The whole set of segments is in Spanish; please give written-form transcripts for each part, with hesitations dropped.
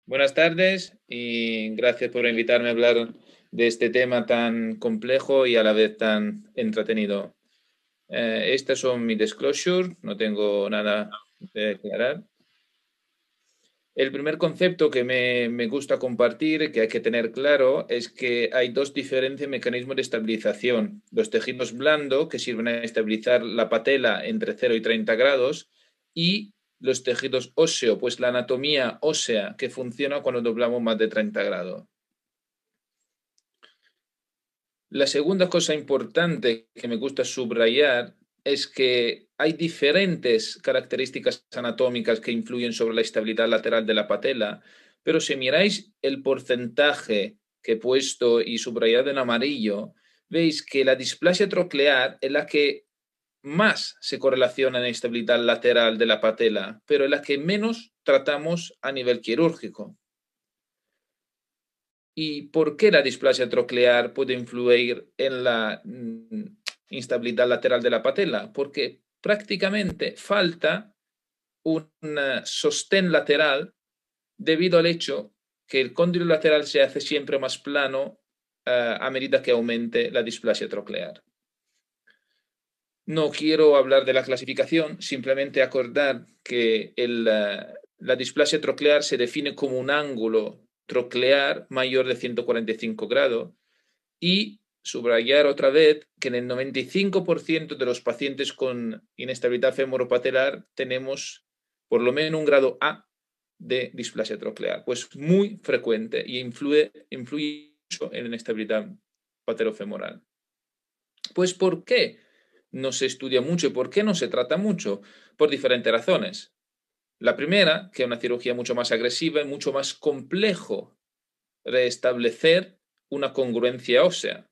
Buenas tardes y gracias por invitarme a hablar de este tema tan complejo y a la vez tan entretenido. Estas son mis disclosures, no tengo nada que declarar. El primer concepto que me gusta compartir, que hay que tener claro, es que hay dos diferentes mecanismos de estabilización. Los tejidos blandos, que sirven a estabilizar la patela entre 0 y 30 grados, y los tejidos óseos, pues la anatomía ósea que funciona cuando doblamos más de 30 grados. La segunda cosa importante que me gusta subrayar es que hay diferentes características anatómicas que influyen sobre la estabilidad lateral de la patela, pero si miráis el porcentaje que he puesto y subrayado en amarillo, veis que la displasia troclear es la que más se correlaciona en la estabilidad lateral de la patela, pero es la que menos tratamos a nivel quirúrgico. ¿Y por qué la displasia troclear puede influir en la instabilidad lateral de la patela? Porque prácticamente falta un sostén lateral debido al hecho que el cóndilo lateral se hace siempre más plano a medida que aumente la displasia troclear. No quiero hablar de la clasificación, simplemente acordar que la displasia troclear se define como un ángulo troclear mayor de 145 grados y subrayar otra vez que en el 95% de los pacientes con inestabilidad femoropatelar tenemos por lo menos un grado A de displasia troclear, pues muy frecuente y influye mucho en la inestabilidad patelofemoral. Pues ¿por qué no se estudia mucho y por qué no se trata mucho? Por diferentes razones. La primera, que es una cirugía mucho más agresiva y mucho más complejo restablecer una congruencia ósea.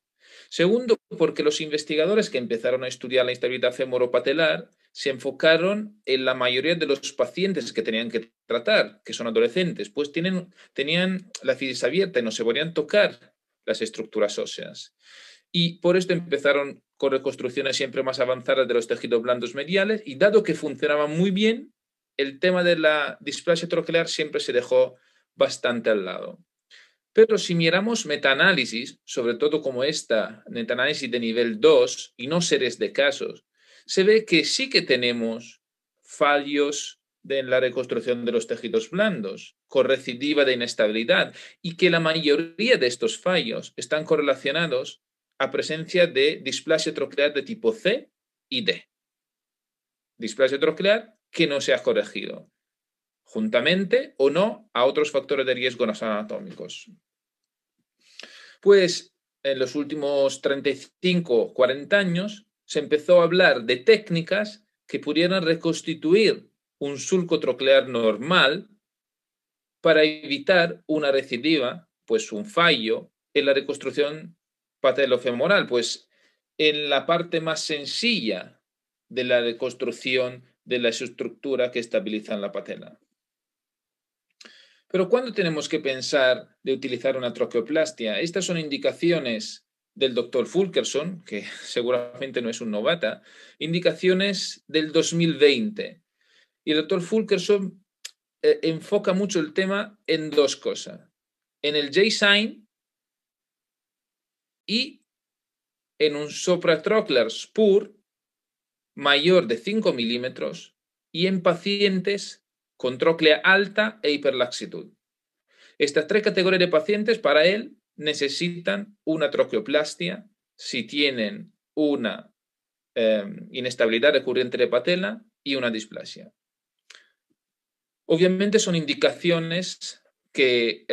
Segundo, porque los investigadores que empezaron a estudiar la instabilidad femoropatelar se enfocaron en la mayoría de los pacientes que tenían que tratar, que son adolescentes, pues tenían la fisis abierta y no se podían tocar las estructuras óseas. Y por esto empezaron con reconstrucciones siempre más avanzadas de los tejidos blandos mediales y dado que funcionaban muy bien, el tema de la displasia troclear siempre se dejó bastante al lado. Pero si miramos metaanálisis, sobre todo como esta, metaanálisis de nivel 2 y no series de casos, se ve que sí que tenemos fallos en la reconstrucción de los tejidos blandos, con recidiva de inestabilidad, y que la mayoría de estos fallos están correlacionados a presencia de displasia troclear de tipo C y D. Displasia troclear que no se ha corregido, juntamente o no a otros factores de riesgo anatómicos. Pues en los últimos 35, 40 años se empezó a hablar de técnicas que pudieran reconstituir un sulco troclear normal para evitar una recidiva, pues un fallo en la reconstrucción patelofemoral, pues en la parte más sencilla de la reconstrucción de la estructura que estabiliza la patela. Pero ¿cuándo tenemos que pensar de utilizar una troqueoplastia? Estas son indicaciones del doctor Fulkerson, que seguramente no es un novata, indicaciones del 2020. Y el doctor Fulkerson enfoca mucho el tema en dos cosas, en el J-sign y en un supratrochlear spur mayor de 5 milímetros y en pacientes con tróclea alta e hiperlaxitud. Estas tres categorías de pacientes para él necesitan una troqueoplastia si tienen una inestabilidad recurrente de patela y una displasia. Obviamente son indicaciones que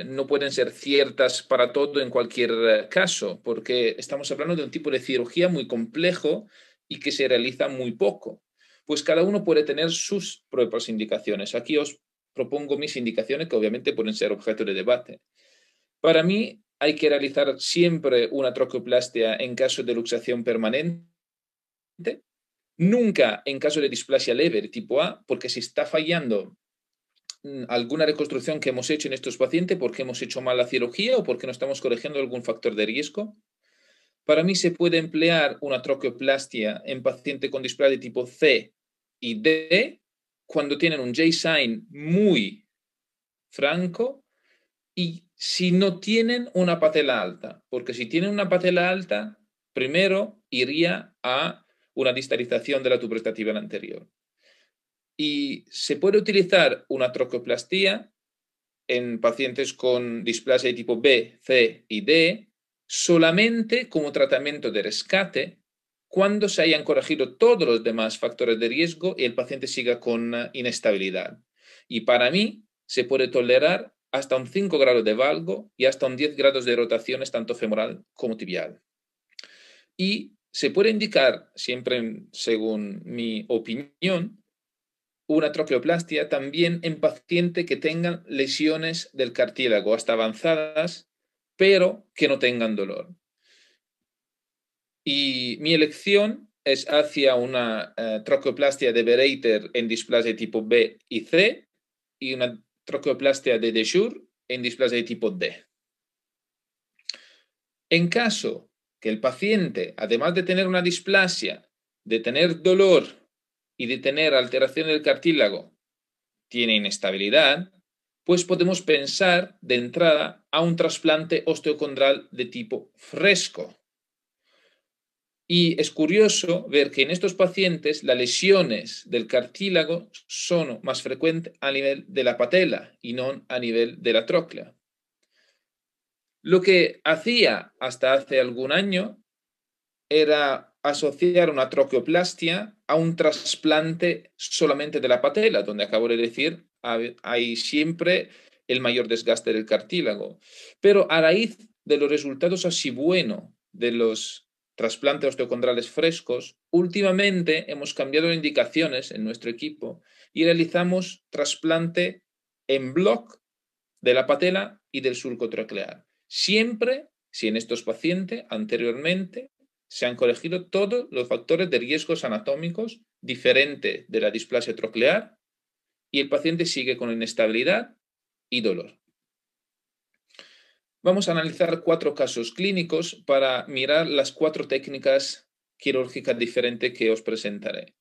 no pueden ser ciertas para todo en cualquier caso, porque estamos hablando de un tipo de cirugía muy complejo y que se realiza muy poco. Pues cada uno puede tener sus propias indicaciones. Aquí os propongo mis indicaciones que obviamente pueden ser objeto de debate. Para mí hay que realizar siempre una troqueoplastia en caso de luxación permanente, nunca en caso de displasia leve de tipo A, porque si está fallando alguna reconstrucción que hemos hecho en estos pacientes, porque hemos hecho mal la cirugía o porque no estamos corrigiendo algún factor de riesgo. Para mí se puede emplear una troqueoplastia en paciente con displasia de tipo C y D cuando tienen un J-sign muy franco, y si no tienen una patela alta, porque si tienen una patela alta, primero iría a una distalización de la tuba estativa anterior. Y se puede utilizar una troqueoplastía en pacientes con displasia de tipo B, C y D solamente como tratamiento de rescate cuando se hayan corregido todos los demás factores de riesgo y el paciente siga con inestabilidad. Y para mí se puede tolerar hasta un 5 grados de valgo y hasta un 10 grados de rotaciones tanto femoral como tibial. Y se puede indicar, siempre según mi opinión, una troqueoplastia también en pacientes que tengan lesiones del cartílago hasta avanzadas, pero que no tengan dolor. Y mi elección es hacia una troqueoplastia de Bereiter en displasia de tipo B y C y una troqueoplastia de Deschure en displasia de tipo D. En caso que el paciente, además de tener una displasia, de tener dolor y de tener alteración del cartílago, tiene inestabilidad, pues podemos pensar de entrada a un trasplante osteocondral de tipo fresco. Y es curioso ver que en estos pacientes las lesiones del cartílago son más frecuentes a nivel de la patela y no a nivel de la tróclea. Lo que hacía hasta hace algún año era asociar una troqueoplastia a un trasplante solamente de la patela, donde acabo de decir, hay siempre el mayor desgaste del cartílago. Pero a raíz de los resultados así buenos de los trasplantes osteocondrales frescos, últimamente hemos cambiado indicaciones en nuestro equipo y realizamos trasplante en bloc de la patela y del surco troclear. Siempre, si en estos pacientes anteriormente se han corregido todos los factores de riesgos anatómicos diferentes de la displasia troclear y el paciente sigue con inestabilidad y dolor. Vamos a analizar 4 casos clínicos para mirar las 4 técnicas quirúrgicas diferentes que os presentaré.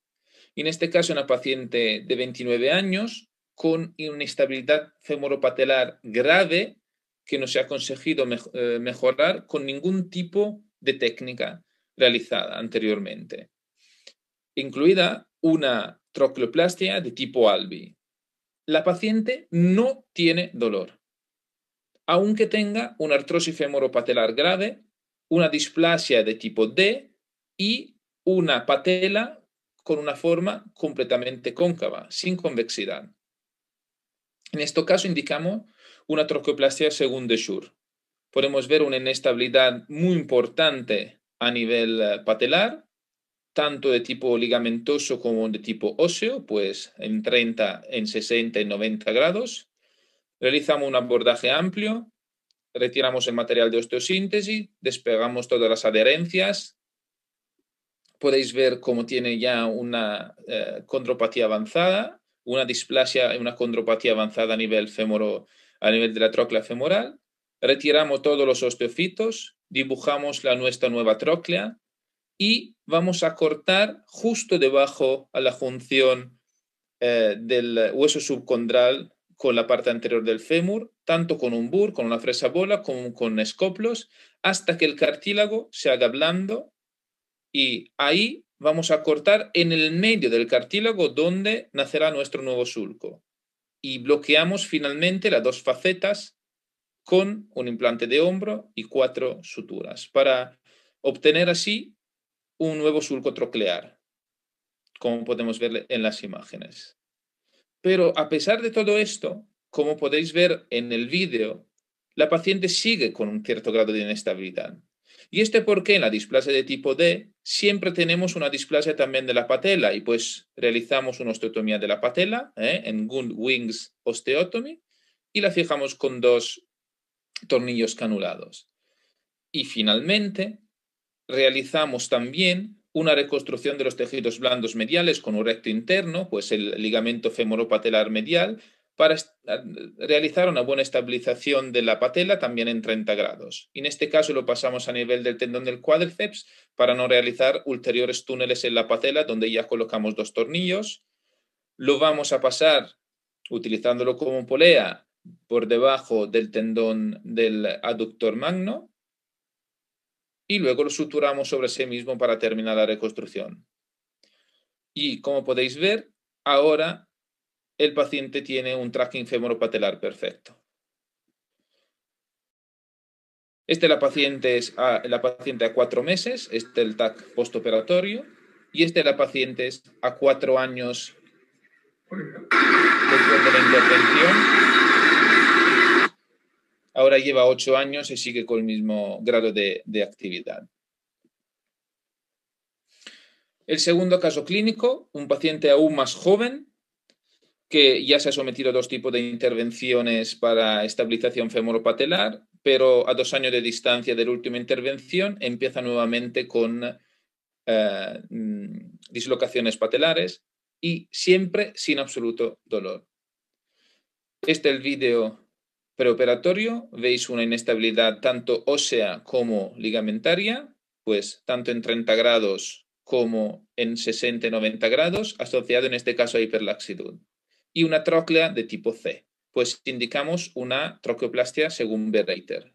Y en este caso, una paciente de 29 años con inestabilidad femoropatelar grave que no se ha conseguido mejorar con ningún tipo de técnica realizada anteriormente, incluida una troqueoplastia de tipo Albi. La paciente no tiene dolor, aunque tenga una artrosis femoropatelar grave, una displasia de tipo D y una patela con una forma completamente cóncava, sin convexidad. En este caso indicamos una troqueoplastia según Deschure. Podemos ver una inestabilidad muy importante a nivel patelar, tanto de tipo ligamentoso como de tipo óseo, pues en 30, en 60 y 90 grados. Realizamos un abordaje amplio, retiramos el material de osteosíntesis, despegamos todas las adherencias. Podéis ver cómo tiene ya una condropatía avanzada, una displasia y una condropatía avanzada a nivel de la tróclea femoral. Retiramos todos los osteofitos, dibujamos nuestra nueva tróclea y vamos a cortar justo debajo a la junción del hueso subcondral con la parte anterior del fémur, tanto con un burr, con una fresa bola, como con escoplos, hasta que el cartílago se haga blando y ahí vamos a cortar en el medio del cartílago donde nacerá nuestro nuevo surco. Y bloqueamos finalmente las 2 facetas con un implante de hombro y 4 suturas para obtener así un nuevo surco troclear, como podemos ver en las imágenes. Pero a pesar de todo esto, como podéis ver en el vídeo, la paciente sigue con un cierto grado de inestabilidad. Y porque en la displasia de tipo D siempre tenemos una displasia también de la patela y pues realizamos una osteotomía de la patela en Gund-Wings osteotomy y la fijamos con 2 tornillos canulados. Y finalmente realizamos también una reconstrucción de los tejidos blandos mediales con un recto interno, pues el ligamento femoropatelar medial, para realizar una buena estabilización de la patela también en 30 grados. Y en este caso lo pasamos a nivel del tendón del cuádriceps para no realizar ulteriores túneles en la patela donde ya colocamos 2 tornillos. Lo vamos a pasar utilizándolo como polea por debajo del tendón del aductor magno y luego lo suturamos sobre sí mismo para terminar la reconstrucción. Y como podéis ver, ahora el paciente tiene un tracking femoropatelar perfecto. Este es la paciente a 4 meses, este es el TAC postoperatorio, y este es la paciente a 4 años después de la intervención. Ahora lleva 8 años y sigue con el mismo grado de actividad. El segundo caso clínico, un paciente aún más joven que ya se ha sometido a 2 tipos de intervenciones para estabilización femoropatelar, pero a 2 años de distancia de la última intervención empieza nuevamente con dislocaciones patelares y siempre sin absoluto dolor. Este es el vídeo preoperatorio. Veis una inestabilidad tanto ósea como ligamentaria, pues tanto en 30 grados como en 60 y 90 grados, asociado en este caso a hiperlaxitud. Y una tróclea de tipo C, pues indicamos una troqueoplastia según Berreiter.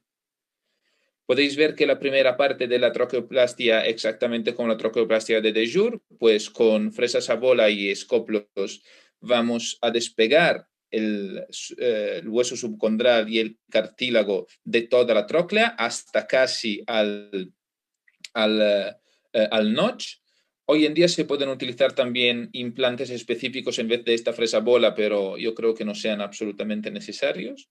Podéis ver que la primera parte de la troqueoplastia, exactamente como la troqueoplastia de De Jour, pues con fresas a bola y escoplos vamos a despegar el hueso subcondral y el cartílago de toda la tróclea hasta casi al notch. Hoy en día se pueden utilizar también implantes específicos en vez de esta fresa bola, pero yo creo que no sean absolutamente necesarios.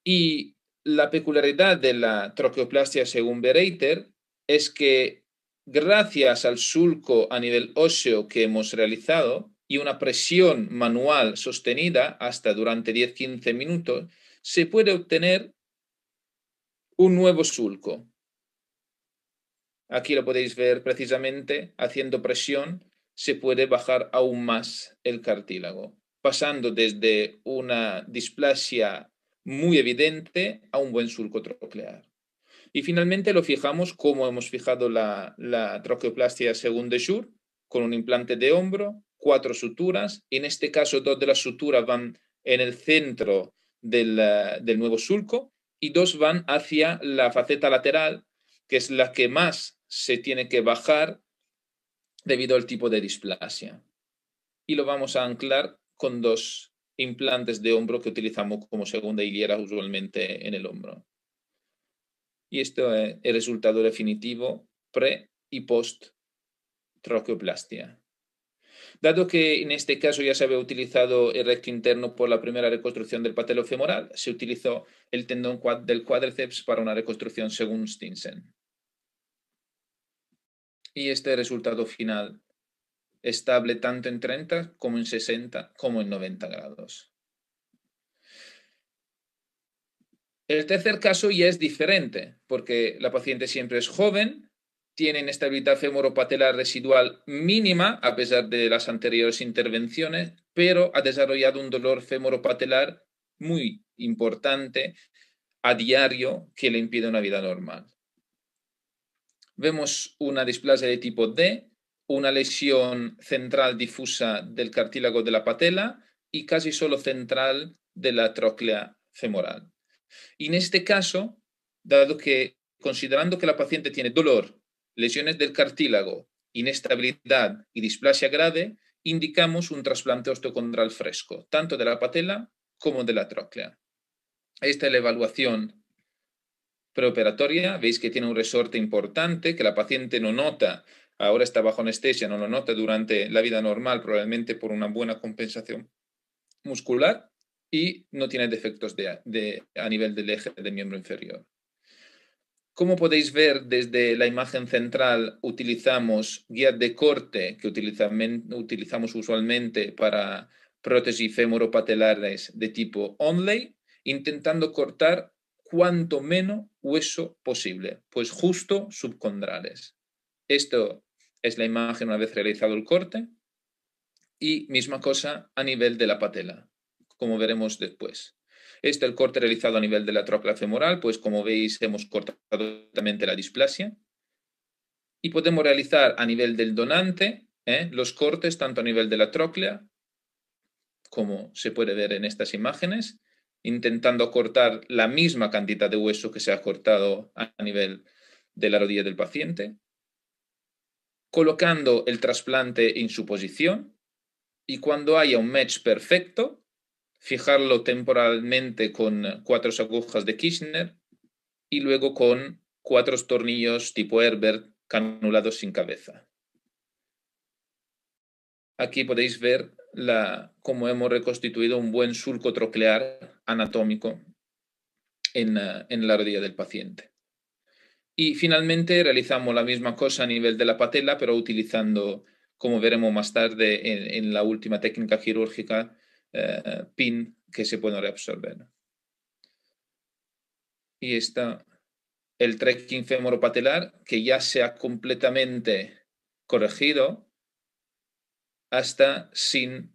Y la peculiaridad de la troqueoplastia según Berreiter es que gracias al sulco a nivel óseo que hemos realizado y una presión manual sostenida hasta durante 10-15 minutos, se puede obtener un nuevo sulco. Aquí lo podéis ver precisamente, haciendo presión se puede bajar aún más el cartílago, pasando desde una displasia muy evidente a un buen surco troclear. Y finalmente lo fijamos como hemos fijado la troqueoplastia según De Jour, con un implante de hombro, 4 suturas. En este caso, 2 de las suturas van en el centro del nuevo surco y 2 van hacia la faceta lateral, que es la que más se tiene que bajar debido al tipo de displasia. Y lo vamos a anclar con 2 implantes de hombro que utilizamos como segunda hilera usualmente en el hombro. Y esto es el resultado definitivo pre y post troqueoplastia. Dado que en este caso ya se había utilizado el recto interno por la primera reconstrucción del patelofemoral, se utilizó el tendón del cuádriceps para una reconstrucción según Stinsen. Y este resultado final, estable tanto en 30 como en 60 como en 90 grados. El tercer caso ya es diferente, porque la paciente siempre es joven, tiene inestabilidad femoropatelar residual mínima a pesar de las anteriores intervenciones, pero ha desarrollado un dolor femoropatelar muy importante a diario que le impide una vida normal. Vemos una displasia de tipo D, una lesión central difusa del cartílago de la patela y casi solo central de la tróclea femoral. Y en este caso, considerando que la paciente tiene dolor, lesiones del cartílago, inestabilidad y displasia grave, indicamos un trasplante osteocondral fresco, tanto de la patela como de la tróclea. Esta es la evaluación preoperatoria. Veis que tiene un resorte importante que la paciente no nota, ahora está bajo anestesia, no lo nota durante la vida normal, probablemente por una buena compensación muscular, y no tiene defectos a nivel del eje del miembro inferior. Como podéis ver, desde la imagen central utilizamos guías de corte que utilizamos usualmente para prótesis femoropatelares de tipo Onley, intentando cortar cuanto menos hueso posible, pues justo subcondrales. Esto es la imagen una vez realizado el corte y misma cosa a nivel de la patela, como veremos después. Este es el corte realizado a nivel de la tróclea femoral, pues como veis hemos cortado totalmente la displasia. Y podemos realizar a nivel del donante los cortes tanto a nivel de la tróclea como se puede ver en estas imágenes, intentando cortar la misma cantidad de hueso que se ha cortado a nivel de la rodilla del paciente, colocando el trasplante en su posición y cuando haya un match perfecto, fijarlo temporalmente con 4 agujas de Kirchner y luego con 4 tornillos tipo Herbert canulados sin cabeza. Aquí podéis ver cómo hemos reconstituido un buen surco troclear anatómico en la rodilla del paciente. Y finalmente realizamos la misma cosa a nivel de la patela, pero utilizando, como veremos más tarde en la última técnica quirúrgica, pin que se pueden reabsorber. Y está el trekking femoropatelar que ya se ha completamente corregido hasta sin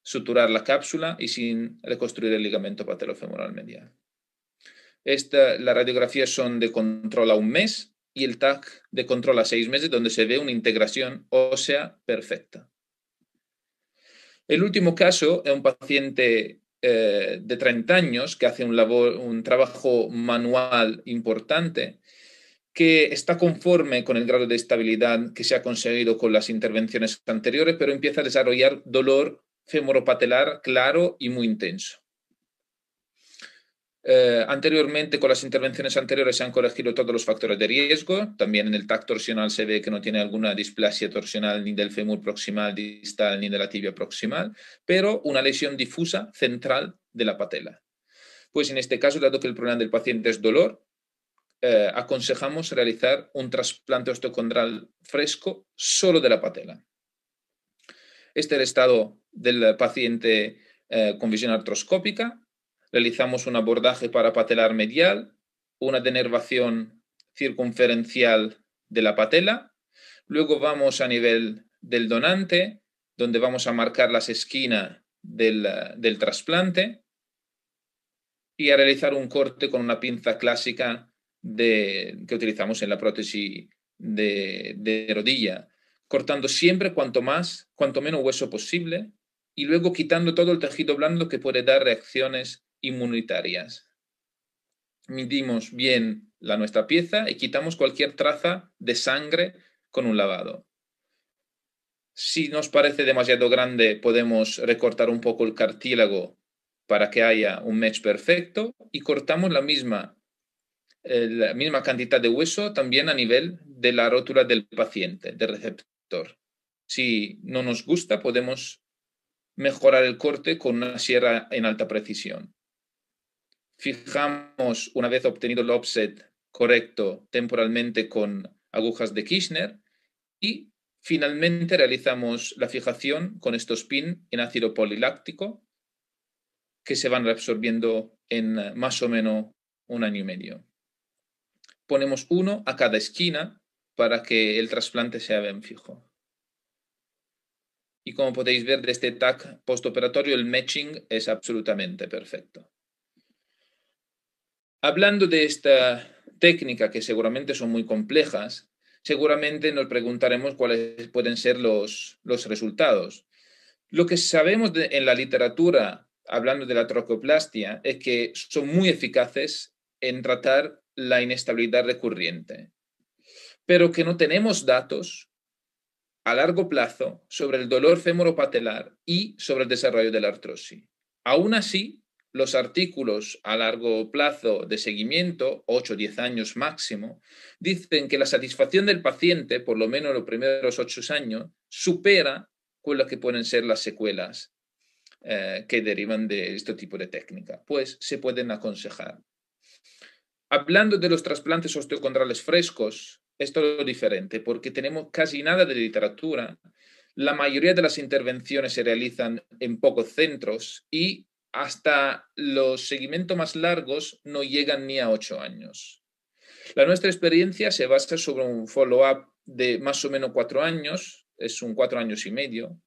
suturar la cápsula y sin reconstruir el ligamento patelofemoral medial. Las radiografías son de control a 1 mes y el TAC de control a 6 meses, donde se ve una integración ósea perfecta. El último caso es un paciente de 30 años que hace un trabajo manual importante, que está conforme con el grado de estabilidad que se ha conseguido con las intervenciones anteriores, pero empieza a desarrollar dolor femoropatelar claro y muy intenso. Anteriormente, con las intervenciones anteriores, se han corregido todos los factores de riesgo. También en el TAC torsional se ve que no tiene alguna displasia torsional ni del fémur proximal distal ni de la tibia proximal, pero una lesión difusa central de la patela. Pues en este caso, dado que el problema del paciente es dolor, aconsejamos realizar un trasplante osteocondral fresco solo de la patela. Este es el estado del paciente con visión artroscópica. Realizamos un abordaje parapatelar medial, una denervación circunferencial de la patela. Luego vamos a nivel del donante, donde vamos a marcar las esquinas del trasplante y a realizar un corte con una pinza clásica que utilizamos en la prótesis de rodilla, cortando siempre cuanto menos hueso posible y luego quitando todo el tejido blando que puede dar reacciones inmunitarias. Midimos bien nuestra pieza y quitamos cualquier traza de sangre con un lavado. Si nos parece demasiado grande, podemos recortar un poco el cartílago para que haya un match perfecto y cortamos la misma cantidad de hueso también a nivel de la rótula del paciente, del receptor. Si no nos gusta, podemos mejorar el corte con una sierra en alta precisión. Fijamos, una vez obtenido el offset correcto temporalmente con agujas de Kirchner y finalmente realizamos la fijación con estos pins en ácido poliláctico que se van reabsorbiendo en más o menos 1 año y medio. Ponemos uno a cada esquina para que el trasplante sea bien fijo. Y como podéis ver de este TAC postoperatorio, el matching es absolutamente perfecto. Hablando de esta técnica, que seguramente son muy complejas, seguramente nos preguntaremos cuáles pueden ser los resultados. Lo que sabemos en la literatura, hablando de la troqueoplastia, es que son muy eficaces en tratar la inestabilidad recurrente, pero que no tenemos datos a largo plazo sobre el dolor femoropatelar y sobre el desarrollo de la artrosis. Aún así, los artículos a largo plazo de seguimiento, 8 o 10 años máximo, dicen que la satisfacción del paciente, por lo menos los primeros 8 años, supera con lo que pueden ser las secuelas que derivan de este tipo de técnica, pues se pueden aconsejar. Hablando de los trasplantes osteocondrales frescos, es todo diferente porque tenemos casi nada de literatura. La mayoría de las intervenciones se realizan en pocos centros y hasta los seguimientos más largos no llegan ni a 8 años. Nuestra experiencia se basa sobre un follow-up de más o menos 4 años, es un 4 años y medio.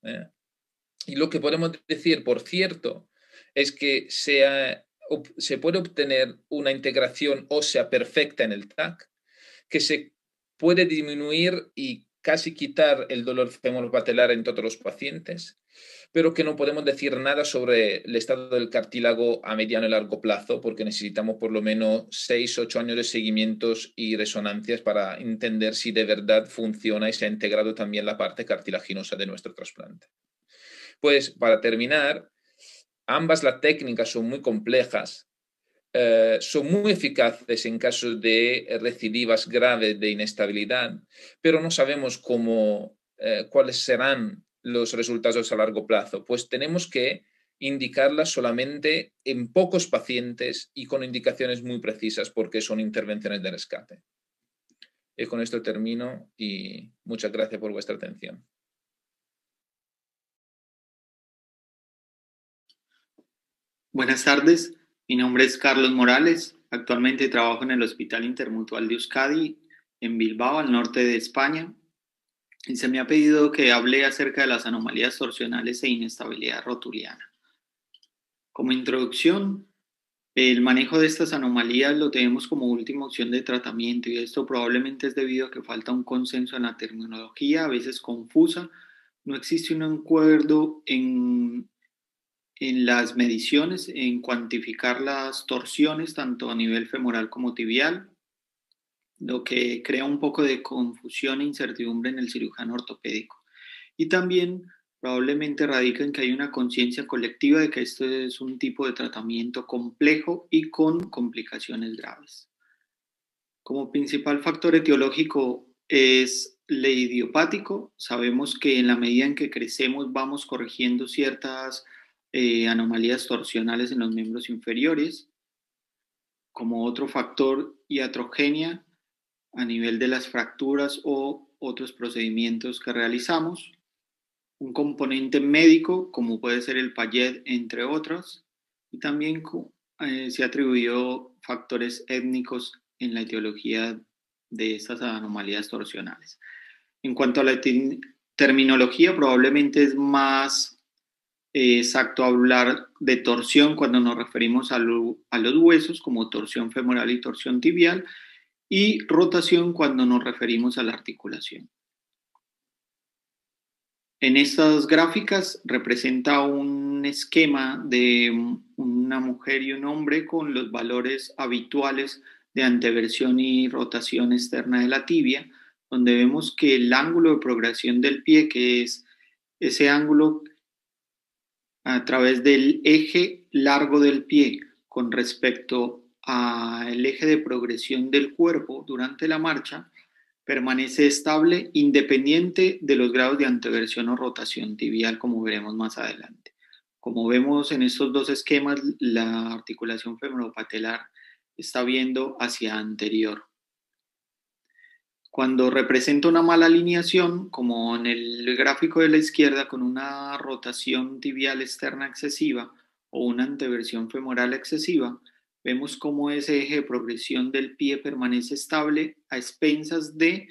Y lo que podemos decir, por cierto, es que se puede obtener una integración ósea perfecta en el TAC, que se puede disminuir y casi quitar el dolor femoropatelar en todos los pacientes, pero que no podemos decir nada sobre el estado del cartílago a mediano y largo plazo, porque necesitamos por lo menos 6-8 años de seguimientos y resonancias para entender si de verdad funciona y se ha integrado también la parte cartilaginosa de nuestro trasplante. Pues para terminar, ambas las técnicas son muy complejas, son muy eficaces en casos de recidivas graves de inestabilidad, pero no sabemos cuáles serán los resultados a largo plazo. Pues tenemos que indicarlas solamente en pocos pacientes y con indicaciones muy precisas porque son intervenciones de rescate. Y con esto termino y muchas gracias por vuestra atención. Buenas tardes, mi nombre es Carlos Morales. Actualmente trabajo en el Hospital Intermutual de Euskadi, en Bilbao, al norte de España. Y se me ha pedido que hable acerca de las anomalías torsionales e inestabilidad rotuliana. Como introducción, el manejo de estas anomalías lo tenemos como última opción de tratamiento y esto probablemente es debido a que falta un consenso en la terminología, a veces confusa. No existe un acuerdo en las mediciones, en cuantificar las torsiones, tanto a nivel femoral como tibial, lo que crea un poco de confusión e incertidumbre en el cirujano ortopédico. Y también probablemente radica en que hay una conciencia colectiva de que esto es un tipo de tratamiento complejo y con complicaciones graves. Como principal factor etiológico es el idiopático. Sabemos que en la medida en que crecemos vamos corrigiendo ciertas anomalías torsionales en los miembros inferiores. Como otro factor, iatrogenia a nivel de las fracturas o otros procedimientos que realizamos. Un componente médico, como puede ser el Payet, entre otros. Y también se ha atribuido factores étnicos en la etiología de estas anomalías torsionales. En cuanto a la terminología, probablemente es más exacto hablar de torsión cuando nos referimos a los huesos, como torsión femoral y torsión tibial, y rotación cuando nos referimos a la articulación. En estas gráficas representa un esquema de una mujer y un hombre con los valores habituales de anteversión y rotación externa de la tibia, donde vemos que el ángulo de progresión del pie, que es ese ángulo a través del eje largo del pie con respecto al eje de progresión del cuerpo durante la marcha, permanece estable independiente de los grados de anteversión o rotación tibial, como veremos más adelante. Como vemos en estos dos esquemas, la articulación femoropatelar está viendo hacia anterior. Cuando representa una mala alineación, como en el gráfico de la izquierda, con una rotación tibial externa excesiva o una anteversión femoral excesiva, vemos cómo ese eje de progresión del pie permanece estable a expensas de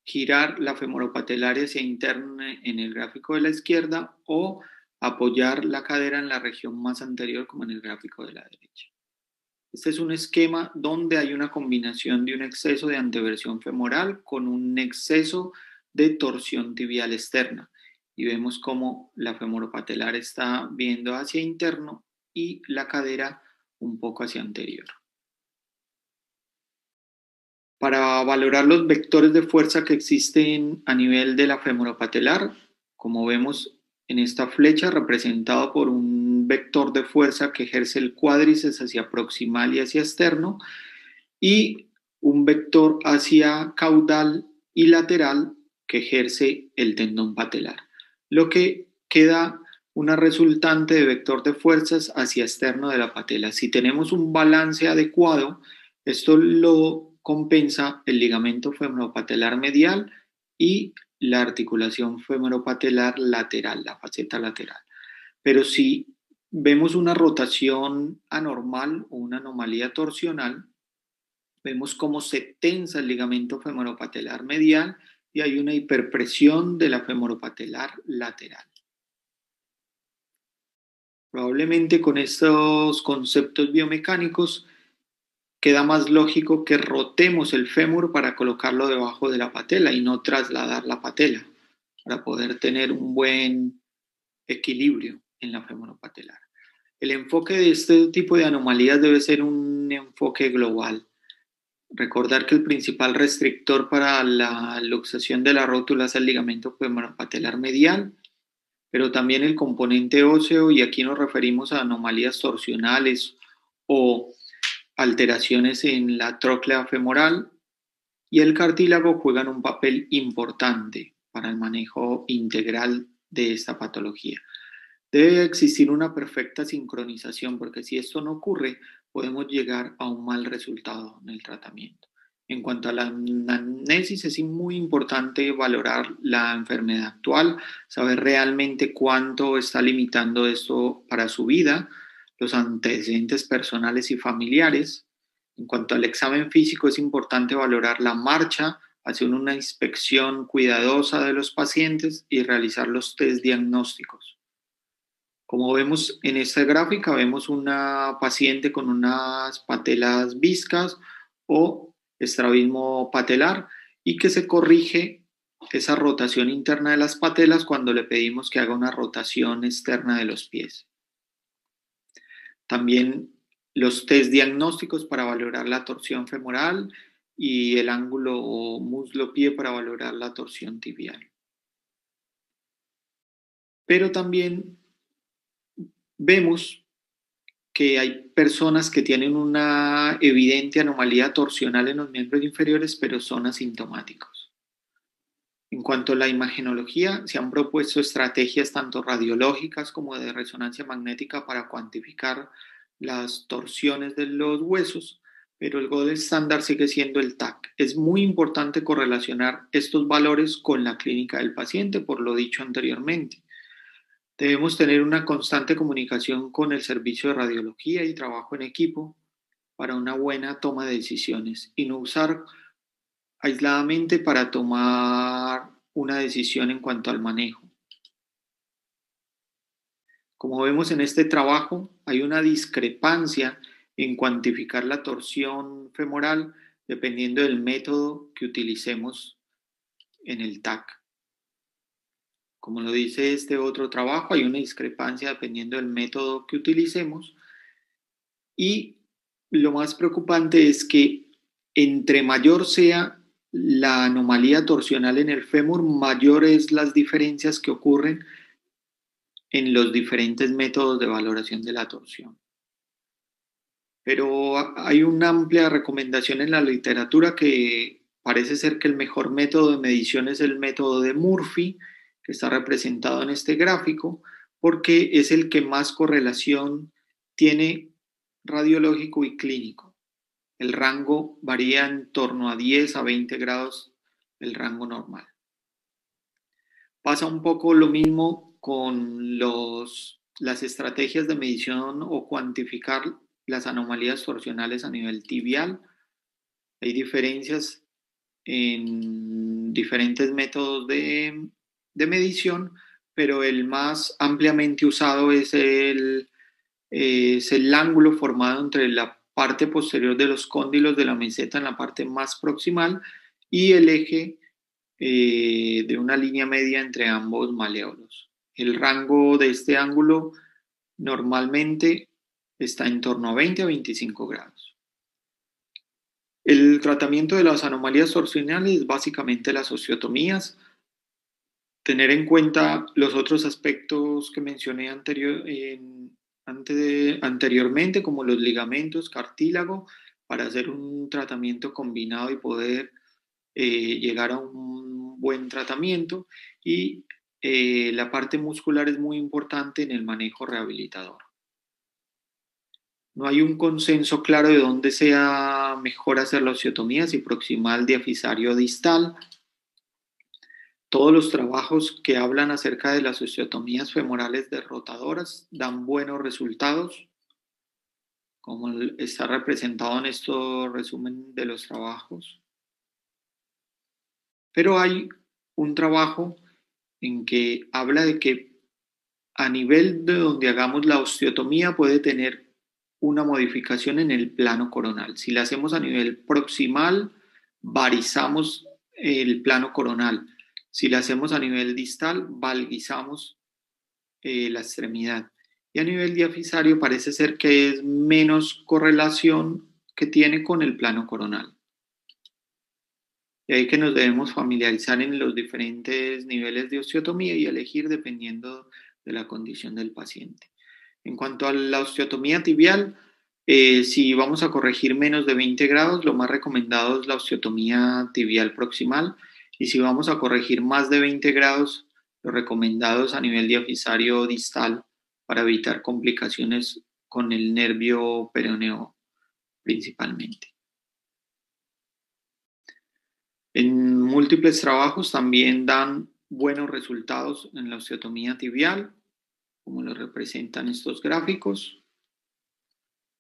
girar la femoropatelaria hacia interna en el gráfico de la izquierda o apoyar la cadera en la región más anterior como en el gráfico de la derecha. Este es un esquema donde hay una combinación de un exceso de anteversión femoral con un exceso de torsión tibial externa. Y vemos cómo la femoropatelar está viendo hacia interno y la cadera un poco hacia anterior. Para valorar los vectores de fuerza que existen a nivel de la femoropatelar, como vemos en esta flecha, representado por un vector de fuerza que ejerce el cuádriceps hacia proximal y hacia externo, y un vector hacia caudal y lateral que ejerce el tendón patelar, lo que queda una resultante de vector de fuerzas hacia externo de la patela. Si tenemos un balance adecuado, esto lo compensa el ligamento femoropatelar medial y la articulación femoropatelar lateral, la faceta lateral. Pero si vemos una rotación anormal o una anomalía torsional, vemos cómo se tensa el ligamento femoropatelar medial y hay una hiperpresión de la femoropatelar lateral. Probablemente con estos conceptos biomecánicos queda más lógico que rotemos el fémur para colocarlo debajo de la patela y no trasladar la patela para poder tener un buen equilibrio en la femoropatelar. El enfoque de este tipo de anomalías debe ser un enfoque global. Recordar que el principal restrictor para la luxación de la rótula es el ligamento femoropatelar medial, pero también el componente óseo, y aquí nos referimos a anomalías torsionales o alteraciones en la tróclea femoral, y el cartílago juegan un papel importante para el manejo integral de esta patología. Debe existir una perfecta sincronización, porque si esto no ocurre, podemos llegar a un mal resultado en el tratamiento. En cuanto a la anamnesis, es muy importante valorar la enfermedad actual, saber realmente cuánto está limitando esto para su vida, los antecedentes personales y familiares. En cuanto al examen físico, es importante valorar la marcha, hacer una inspección cuidadosa de los pacientes y realizar los test diagnósticos. Como vemos en esta gráfica, vemos una paciente con unas patelas viscas o estrabismo patelar y que se corrige esa rotación interna de las patelas cuando le pedimos que haga una rotación externa de los pies. También los test diagnósticos para valorar la torsión femoral y el ángulo muslo-pie para valorar la torsión tibial. Pero también vemos que hay personas que tienen una evidente anomalía torsional en los miembros inferiores, pero son asintomáticos. En cuanto a la imagenología, se han propuesto estrategias tanto radiológicas como de resonancia magnética para cuantificar las torsiones de los huesos, pero el gold estándar sigue siendo el TAC. Es muy importante correlacionar estos valores con la clínica del paciente, por lo dicho anteriormente. Debemos tener una constante comunicación con el servicio de radiología y trabajo en equipo para una buena toma de decisiones y no usar aisladamente para tomar una decisión en cuanto al manejo. Como vemos en este trabajo, hay una discrepancia en cuantificar la torsión femoral dependiendo del método que utilicemos en el TAC. Como lo dice este otro trabajo, hay una discrepancia dependiendo del método que utilicemos. Y lo más preocupante es que entre mayor sea la anomalía torsional en el fémur, mayores las diferencias que ocurren en los diferentes métodos de valoración de la torsión. Pero hay una amplia recomendación en la literatura que parece ser que el mejor método de medición es el método de Murphy, que está representado en este gráfico, porque es el que más correlación tiene radiológico y clínico. El rango varía en torno a 10 a 20 grados del rango normal. Pasa un poco lo mismo con las estrategias de medición o cuantificar las anomalías torsionales a nivel tibial. Hay diferencias en diferentes métodos de medición, pero el más ampliamente usado es el ángulo formado entre la parte posterior de los cóndilos de la meseta en la parte más proximal y el eje de una línea media entre ambos maleolos. El rango de este ángulo normalmente está en torno a 20 a 25 grados. El tratamiento de las anomalías torsionales es básicamente las osteotomías. Tener en cuenta los otros aspectos que mencioné anteriormente, como los ligamentos, cartílago, para hacer un tratamiento combinado y poder llegar a un buen tratamiento. Y la parte muscular es muy importante en el manejo rehabilitador. No hay un consenso claro de dónde sea mejor hacer la osteotomía, si proximal, diafisario o distal. Todos los trabajos que hablan acerca de las osteotomías femorales derrotadoras dan buenos resultados, como está representado en este resumen de los trabajos. Pero hay un trabajo en que habla de que a nivel de donde hagamos la osteotomía puede tener una modificación en el plano coronal. Si la hacemos a nivel proximal, varizamos el plano coronal. Si la hacemos a nivel distal, valgizamos la extremidad. Y a nivel diafisario parece ser que es menos correlación que tiene con el plano coronal. Y ahí que nos debemos familiarizar en los diferentes niveles de osteotomía y elegir dependiendo de la condición del paciente. En cuanto a la osteotomía tibial, si vamos a corregir menos de 20 grados, lo más recomendado es la osteotomía tibial proximal. Y si vamos a corregir más de 20 grados, lo recomendado es a nivel diafisario distal para evitar complicaciones con el nervio peroneo principalmente. En múltiples trabajos también dan buenos resultados en la osteotomía tibial, como lo representan estos gráficos.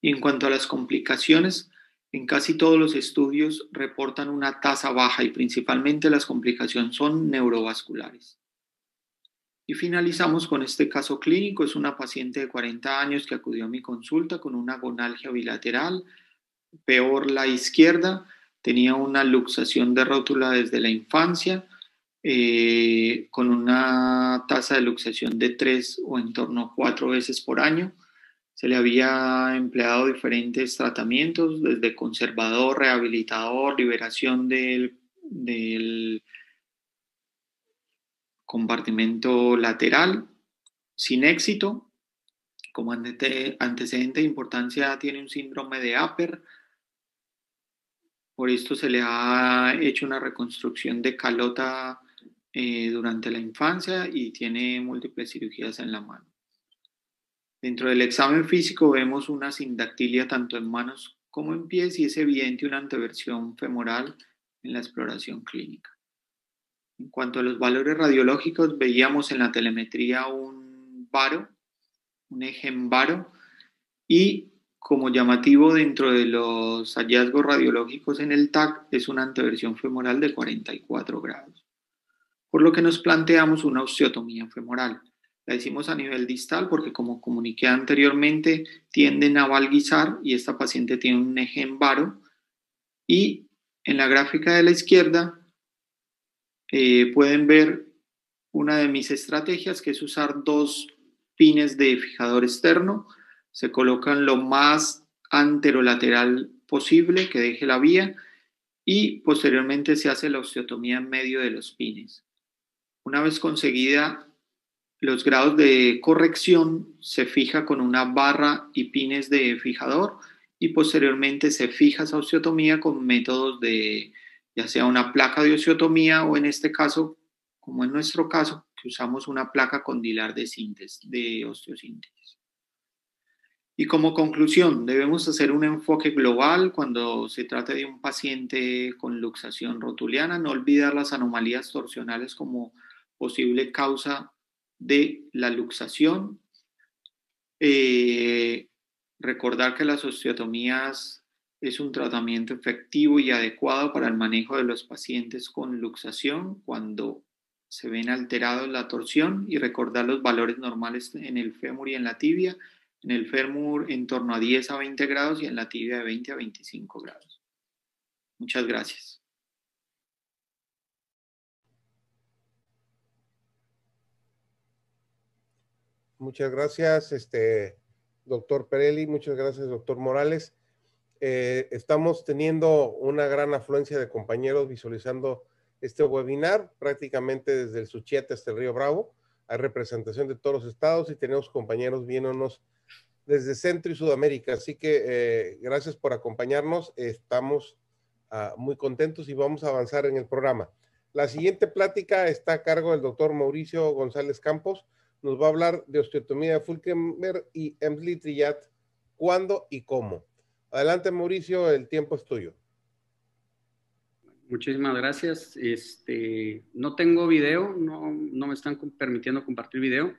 Y en cuanto a las complicaciones, en casi todos los estudios reportan una tasa baja y principalmente las complicaciones son neurovasculares. Y finalizamos con este caso clínico. Es una paciente de 40 años que acudió a mi consulta con una gonalgia bilateral, peor la izquierda, tenía una luxación de rótula desde la infancia, con una tasa de luxación de 3 o en torno a 4 veces por año. Se le había empleado diferentes tratamientos, desde conservador, rehabilitador, liberación del compartimento lateral, sin éxito. Como antecedente de importancia tiene un síndrome de Upper. Por esto se le ha hecho una reconstrucción de calota durante la infancia y tiene múltiples cirugías en la mano. Dentro del examen físico vemos una sindactilia tanto en manos como en pies y es evidente una anteversión femoral en la exploración clínica. En cuanto a los valores radiológicos, veíamos en la telemetría un varo, un eje en varo, y como llamativo dentro de los hallazgos radiológicos en el TAC es una anteversión femoral de 44 grados. Por lo que nos planteamos una osteotomía femoral. La hicimos a nivel distal porque, como comuniqué anteriormente, tienden a valguizar y esta paciente tiene un eje en varo. Y en la gráfica de la izquierda pueden ver una de mis estrategias, que es usar 2 pines de fijador externo. Se colocan lo más anterolateral posible, que deje la vía, y posteriormente se hace la osteotomía en medio de los pines. Una vez conseguida los grados de corrección, se fija con una barra y pines de fijador y posteriormente se fija esa osteotomía con métodos de ya sea una placa de osteotomía o en este caso, como en nuestro caso, que usamos una placa condilar de síntesis, de osteosíntesis. Y como conclusión, debemos hacer un enfoque global cuando se trate de un paciente con luxación rotuliana, no olvidar las anomalías torsionales como posible causa de la luxación. Recordar que las osteotomías es un tratamiento efectivo y adecuado para el manejo de los pacientes con luxación cuando se ven alterados la torsión, y recordar los valores normales en el fémur y en la tibia. En el fémur en torno a 10 a 20 grados y en la tibia de 20 a 25 grados. Muchas gracias. Muchas gracias, doctor Perelli. Muchas gracias, doctor Morales. Estamos teniendo una gran afluencia de compañeros visualizando este webinar, prácticamente desde el Suchiate hasta el Río Bravo. Hay representación de todos los estados y tenemos compañeros viéndonos desde Centro y Sudamérica. Así que gracias por acompañarnos. Estamos muy contentos y vamos a avanzar en el programa. La siguiente plática está a cargo del doctor Mauricio González Campos. Nos va a hablar de osteotomía de Fulkenberg y Emslie-Trillat, cuándo y cómo. Adelante, Mauricio, el tiempo es tuyo. Muchísimas gracias. No tengo video, no me están permitiendo compartir video,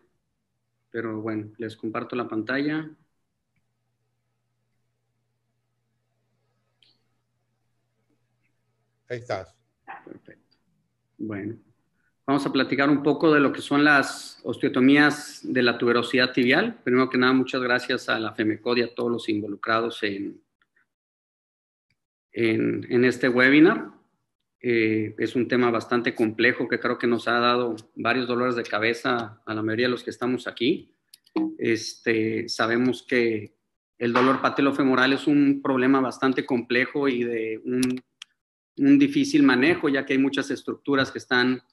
pero bueno, les comparto la pantalla. Ahí estás. Perfecto. Bueno, Vamos a platicar un poco de lo que son las osteotomías de la tuberosidad tibial. Primero que nada, muchas gracias a la FEMECOD y a todos los involucrados en este webinar. Es un tema bastante complejo que creo que nos ha dado varios dolores de cabeza a la mayoría de los que estamos aquí. Sabemos que el dolor patelofemoral es un problema bastante complejo y de un difícil manejo, ya que hay muchas estructuras que están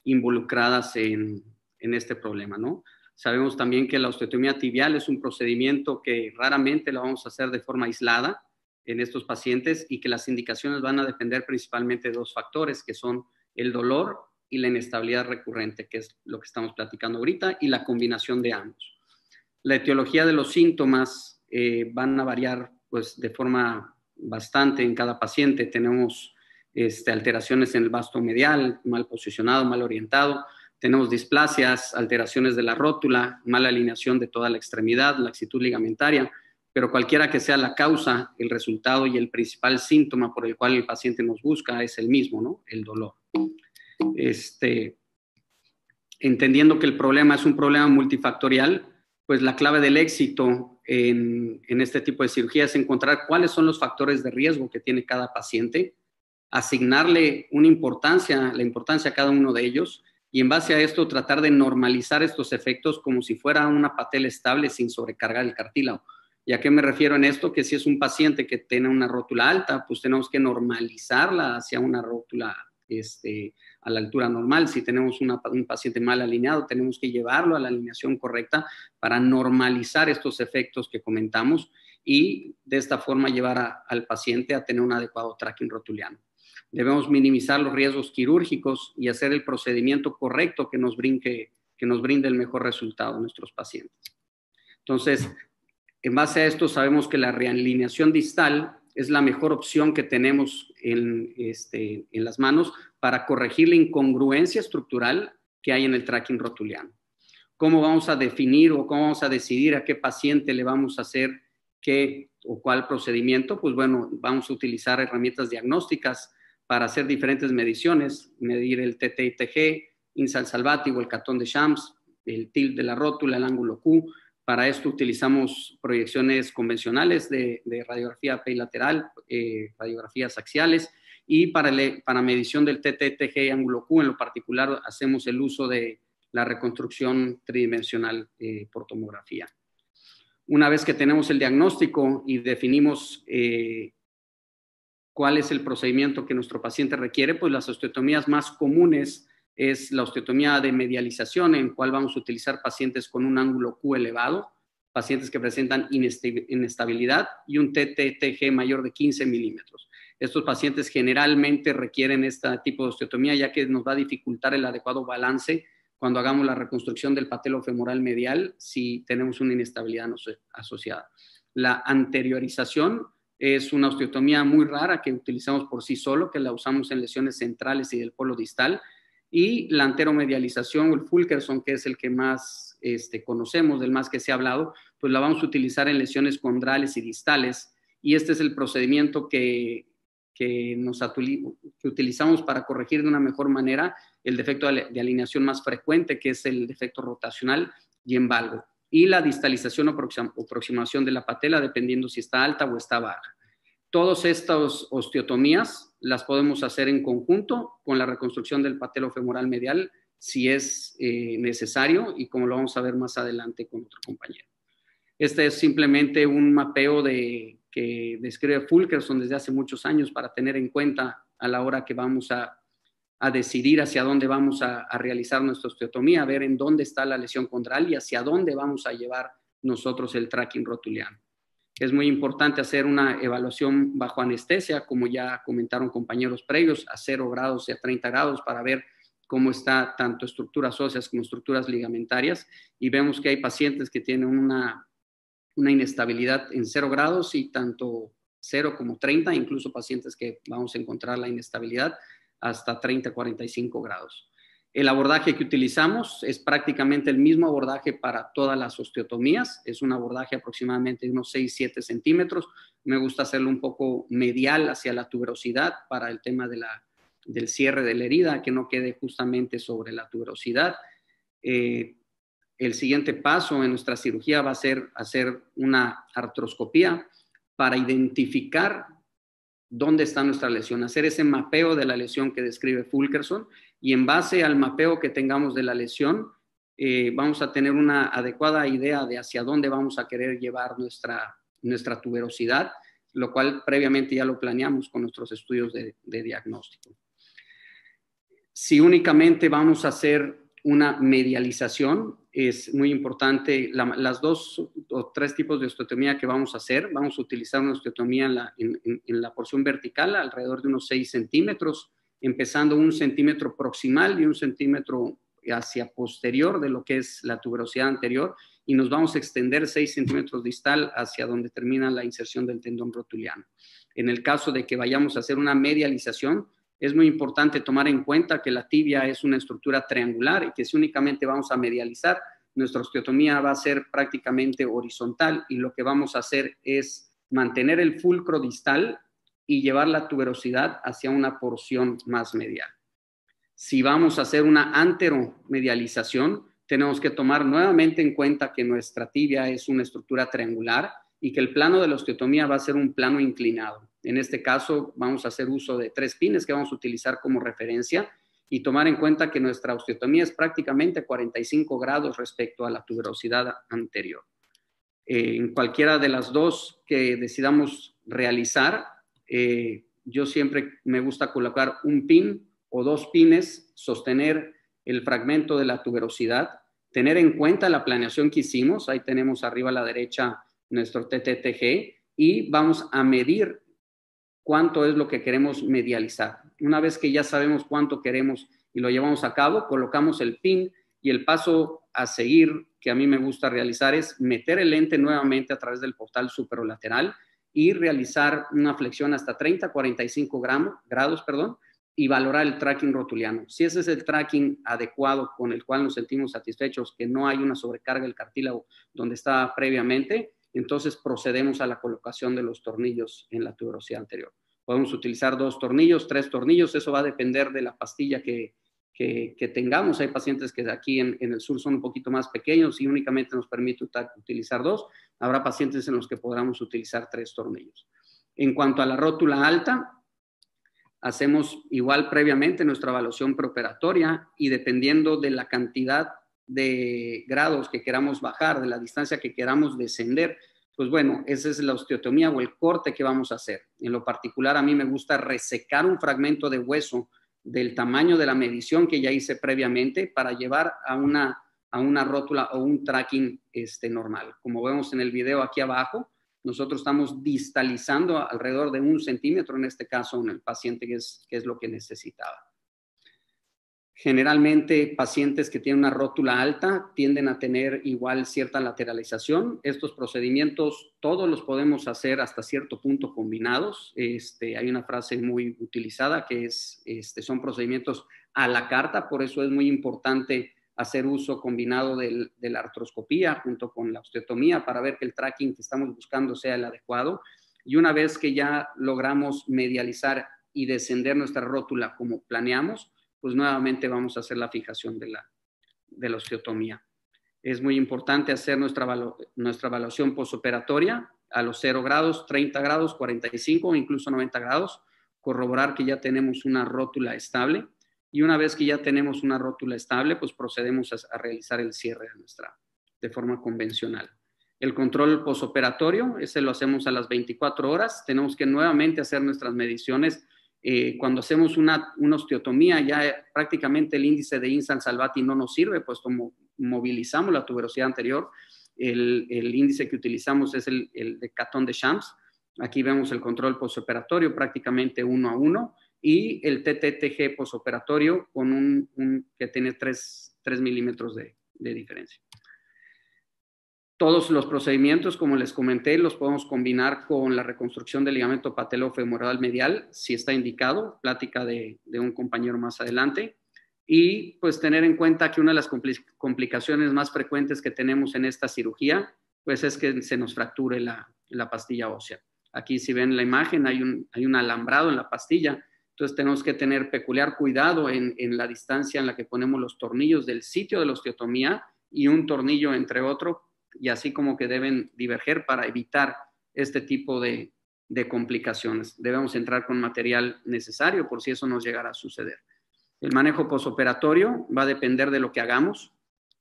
involucradas en este problema, ¿no? Sabemos también que la osteotomía tibial es un procedimiento que raramente lo vamos a hacer de forma aislada en estos pacientes y que las indicaciones van a depender principalmente de dos factores, que son el dolor y la inestabilidad recurrente, que es lo que estamos platicando ahorita, y la combinación de ambos. La etiología de los síntomas van a variar pues, de forma bastante en cada paciente. Tenemos alteraciones en el vasto medial, mal posicionado, mal orientado. Tenemos displasias, alteraciones de la rótula, mala alineación de toda la extremidad, laxitud ligamentaria, pero cualquiera que sea la causa, el resultado y el principal síntoma por el cual el paciente nos busca es el mismo, ¿no? El dolor. Entendiendo que el problema es un problema multifactorial, pues la clave del éxito en este tipo de cirugía es encontrar cuáles son los factores de riesgo que tiene cada paciente, asignarle la importancia a cada uno de ellos y en base a esto tratar de normalizar estos efectos como si fuera una patela estable sin sobrecargar el cartílago. ¿Y a qué me refiero en esto? Que si es un paciente que tiene una rótula alta, pues tenemos que normalizarla hacia una rótula a la altura normal. Si tenemos un paciente mal alineado, tenemos que llevarlo a la alineación correcta para normalizar estos efectos que comentamos y de esta forma llevar al paciente a tener un adecuado tracking rotuliano. Debemos minimizar los riesgos quirúrgicos y hacer el procedimiento correcto que nos brinde el mejor resultado a nuestros pacientes. Entonces, en base a esto sabemos que la realineación distal es la mejor opción que tenemos en las manos para corregir la incongruencia estructural que hay en el tracking rotuliano. ¿Cómo vamos a definir o cómo vamos a decidir a qué paciente le vamos a hacer qué o cuál procedimiento? Pues bueno, vamos a utilizar herramientas diagnósticas para hacer diferentes mediciones, medir el TT-ITG, INSAL Salvati o el Catón de Shams, el tilt de la rótula, el ángulo Q. Para esto utilizamos proyecciones convencionales de radiografía bilateral, radiografías axiales, y para medición del TT-ITG y ángulo Q, en lo particular, hacemos el uso de la reconstrucción tridimensional por tomografía. Una vez que tenemos el diagnóstico y definimos cuál es el procedimiento que nuestro paciente requiere, pues las osteotomías más comunes es la osteotomía de medialización, en cual vamos a utilizar pacientes con un ángulo Q elevado, pacientes que presentan inestabilidad y un TT-TG mayor de 15 milímetros. Estos pacientes generalmente requieren este tipo de osteotomía, ya que nos va a dificultar el adecuado balance cuando hagamos la reconstrucción del patelofemoral medial si tenemos una inestabilidad asociada. La anteriorización es una osteotomía muy rara que utilizamos por sí solo, que la usamos en lesiones centrales y del polo distal, y la anteromedialización o el Fulkerson, que es el que más conocemos, del más que se ha hablado, pues la vamos a utilizar en lesiones condrales y distales, y este es el procedimiento que utilizamos para corregir de una mejor manera el defecto de alineación más frecuente, que es el defecto rotacional y en valgo, y la distalización o aproximación de la patela, dependiendo si está alta o está baja. Todas estas osteotomías las podemos hacer en conjunto con la reconstrucción del patelofemoral medial si es necesario, y como lo vamos a ver más adelante con otro compañero. Este es simplemente un mapeo que describe Fulkerson desde hace muchos años para tener en cuenta a la hora que vamos a decidir hacia dónde vamos a realizar nuestra osteotomía, a ver en dónde está la lesión condral y hacia dónde vamos a llevar nosotros el tracking rotuliano. Es muy importante hacer una evaluación bajo anestesia, como ya comentaron compañeros previos, a 0 grados y a 30 grados para ver cómo está tanto estructuras óseas como estructuras ligamentarias, y vemos que hay pacientes que tienen una inestabilidad en 0 grados y tanto 0 como 30, incluso pacientes que vamos a encontrar la inestabilidad hasta 30-45 grados. El abordaje que utilizamos es prácticamente el mismo abordaje para todas las osteotomías. Es un abordaje aproximadamente de unos 6-7 centímetros. Me gusta hacerlo un poco medial hacia la tuberosidad para el tema de del cierre de la herida, que no quede justamente sobre la tuberosidad. El siguiente paso en nuestra cirugía va a ser hacer una artroscopía para identificar dónde está nuestra lesión, hacer ese mapeo de la lesión que describe Fulkerson, y en base al mapeo que tengamos de la lesión, vamos a tener una adecuada idea de hacia dónde vamos a querer llevar nuestra tuberosidad, lo cual previamente ya lo planeamos con nuestros estudios de diagnóstico. Si únicamente vamos a hacer una medialización, es muy importante, las 2 o 3 tipos de osteotomía que vamos a hacer, vamos a utilizar una osteotomía en la porción vertical, alrededor de unos 6 centímetros, empezando 1 centímetro proximal y 1 centímetro hacia posterior de lo que es la tuberosidad anterior, y nos vamos a extender 6 centímetros distal hacia donde termina la inserción del tendón rotuliano. En el caso de que vayamos a hacer una medialización, es muy importante tomar en cuenta que la tibia es una estructura triangular y que si únicamente vamos a medializar, nuestra osteotomía va a ser prácticamente horizontal, y lo que vamos a hacer es mantener el fulcro distal y llevar la tuberosidad hacia una porción más medial. Si vamos a hacer una anteromedialización, tenemos que tomar nuevamente en cuenta que nuestra tibia es una estructura triangular y que el plano de la osteotomía va a ser un plano inclinado. En este caso vamos a hacer uso de 3 pines que vamos a utilizar como referencia, y tomar en cuenta que nuestra osteotomía es prácticamente 45 grados respecto a la tuberosidad anterior. En cualquiera de las 2 que decidamos realizar, yo siempre me gusta colocar un pin o 2 pines, sostener el fragmento de la tuberosidad, tener en cuenta la planeación que hicimos. Ahí tenemos arriba a la derecha nuestro TTTG, y vamos a medir cuánto es lo que queremos medializar. Una vez que ya sabemos cuánto queremos y lo llevamos a cabo, colocamos el pin, y el paso a seguir que a mí me gusta realizar es meter el lente nuevamente a través del portal superolateral y realizar una flexión hasta 30-45 grados, y valorar el tracking rotuliano. Si ese es el tracking adecuado con el cual nos sentimos satisfechos, que no hay una sobrecarga del cartílago donde estaba previamente, entonces procedemos a la colocación de los tornillos en la tuberosidad anterior. Podemos utilizar 2 tornillos, 3 tornillos, eso va a depender de la pastilla que tengamos. Hay pacientes que aquí en el sur son un poquito más pequeños y únicamente nos permite utilizar 2. Habrá pacientes en los que podamos utilizar 3 tornillos. En cuanto a la rótula alta, hacemos igual previamente nuestra evaluación preoperatoria, y dependiendo de la cantidad de grados que queramos bajar, de la distancia que queramos descender, pues bueno, esa es la osteotomía o el corte que vamos a hacer. En lo particular, a mí me gusta resecar un fragmento de hueso del tamaño de la medición que ya hice previamente para llevar a una rótula o un tracking normal. Como vemos en el video aquí abajo, nosotros estamos distalizando alrededor de 1 centímetro, en este caso en el paciente, que es lo que necesitaba. Generalmente, pacientes que tienen una rótula alta tienden a tener igual cierta lateralización. Estos procedimientos todos los podemos hacer hasta cierto punto combinados. Hay una frase muy utilizada que es, son procedimientos a la carta, por eso es muy importante hacer uso combinado de la artroscopía junto con la osteotomía para ver que el tracking que estamos buscando sea el adecuado. Y una vez que ya logramos medializar y descender nuestra rótula como planeamos, pues nuevamente vamos a hacer la fijación de la osteotomía. Es muy importante hacer nuestra evaluación postoperatoria a los 0 grados, 30 grados, 45 o incluso 90 grados, corroborar que ya tenemos una rótula estable, y una vez que ya tenemos una rótula estable, pues procedemos a realizar el cierre de forma convencional. El control postoperatorio, ese lo hacemos a las 24 horas. Tenemos que nuevamente hacer nuestras mediciones. Cuando hacemos una osteotomía, ya prácticamente el índice de Insan-Salvati no nos sirve, pues como movilizamos la tuberosidad anterior. El índice que utilizamos es el de Caton de Champs. Aquí vemos el control postoperatorio prácticamente 1 a 1, y el TTTG postoperatorio con que tiene 3 milímetros de diferencia. Todos los procedimientos, como les comenté, los podemos combinar con la reconstrucción del ligamento patelofemoral medial, si está indicado, plática de un compañero más adelante. Y pues tener en cuenta que una de las complicaciones más frecuentes que tenemos en esta cirugía, pues es que se nos fracture la pastilla ósea. Aquí si ven la imagen hay un alambrado en la pastilla, Entonces tenemos que tener peculiar cuidado en la distancia en la que ponemos los tornillos del sitio de la osteotomía y un tornillo entre otro, y así como que deben diverger para evitar este tipo de complicaciones. Debemos entrar con material necesario por si eso nos llegara a suceder. El manejo posoperatorio va a depender de lo que hagamos.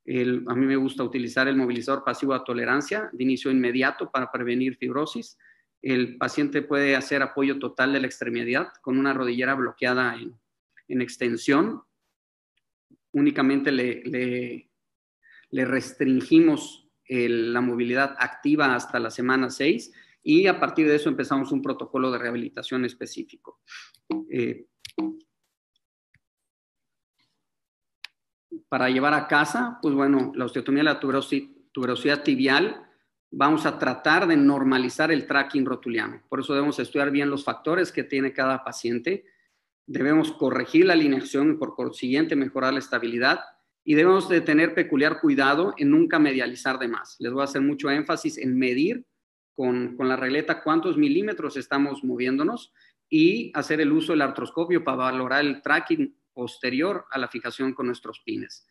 A mí me gusta utilizar el movilizador pasivo a tolerancia de inicio inmediato para prevenir fibrosis. El paciente puede hacer apoyo total de la extremidad con una rodillera bloqueada en extensión. Únicamente le restringimos la movilidad activa hasta la semana 6 y a partir de eso empezamos un protocolo de rehabilitación específico. Para llevar a casa, pues bueno, la osteotomía de la tuberosidad tibial, vamos a tratar de normalizar el tracking rotuliano. Por eso debemos estudiar bien los factores que tiene cada paciente. Debemos corregir la alineación y por consiguiente mejorar la estabilidad. Y debemos de tener peculiar cuidado en nunca medializar de más. Les voy a hacer mucho énfasis en medir con la regleta cuántos milímetros estamos moviéndonos y hacer el uso del artroscopio para valorar el tracking posterior a la fijación con nuestros pines.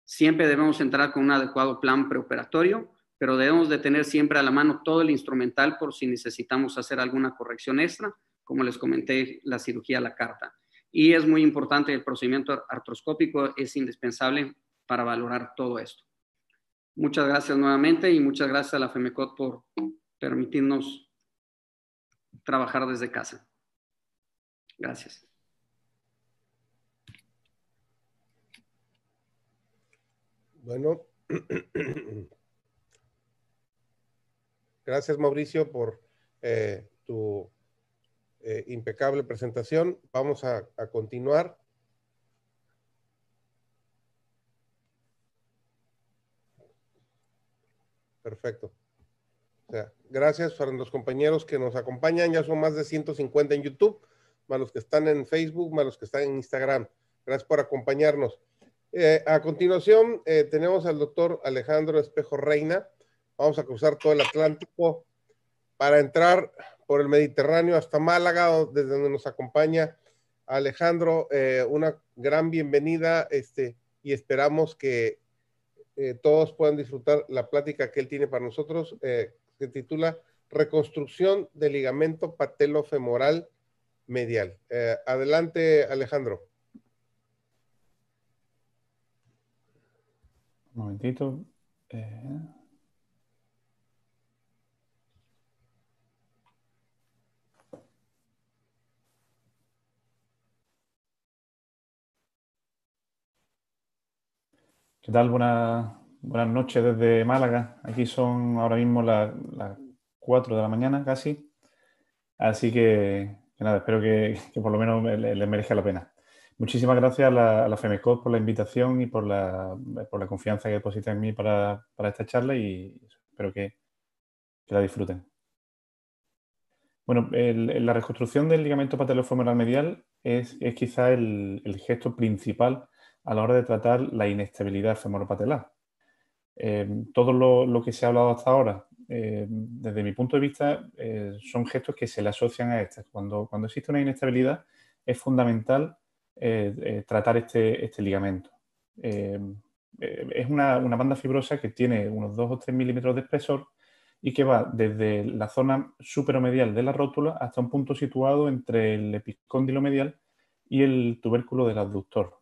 Siempre debemos entrar con un adecuado plan preoperatorio, pero debemos de tener siempre a la mano todo el instrumental por si necesitamos hacer alguna corrección extra, como les comenté, la cirugía a la carta. Y es muy importante, el procedimiento artroscópico es indispensable para valorar todo esto. Muchas gracias nuevamente y muchas gracias a la FEMECOT por permitirnos trabajar desde casa. Gracias. Bueno, gracias Mauricio por tu impecable presentación. Vamos a continuar. Perfecto. O sea, gracias para los compañeros que nos acompañan. Ya son más de 150 en YouTube, más los que están en Facebook, más los que están en Instagram. Gracias por acompañarnos. A continuación, tenemos al doctor Alejandro Espejo Reina. Vamos a cruzar todo el Atlántico para entrar por el Mediterráneo hasta Málaga, desde donde nos acompaña Alejandro. Una gran bienvenida y esperamos que todos puedan disfrutar la plática que él tiene para nosotros. Se titula Reconstrucción del ligamento patelofemoral medial. Adelante, Alejandro. Un momentito. ¿Qué tal? Buenas noches desde Málaga. Aquí son ahora mismo las 4 de la mañana casi. Así que nada, espero que por lo menos les merezca la pena. Muchísimas gracias a la FEMECOT por la invitación y por la confianza que deposita en mí para esta charla y espero que la disfruten. Bueno, la reconstrucción del ligamento patelofemoral medial es quizá el gesto principal a la hora de tratar la inestabilidad femoropatelar. Todo lo que se ha hablado hasta ahora, desde mi punto de vista, son gestos que se le asocian a estas. Cuando existe una inestabilidad, es fundamental tratar este ligamento. Es una banda fibrosa que tiene unos 2 o 3 milímetros de espesor y que va desde la zona superomedial de la rótula hasta un punto situado entre el epicóndilo medial y el tubérculo del abductor.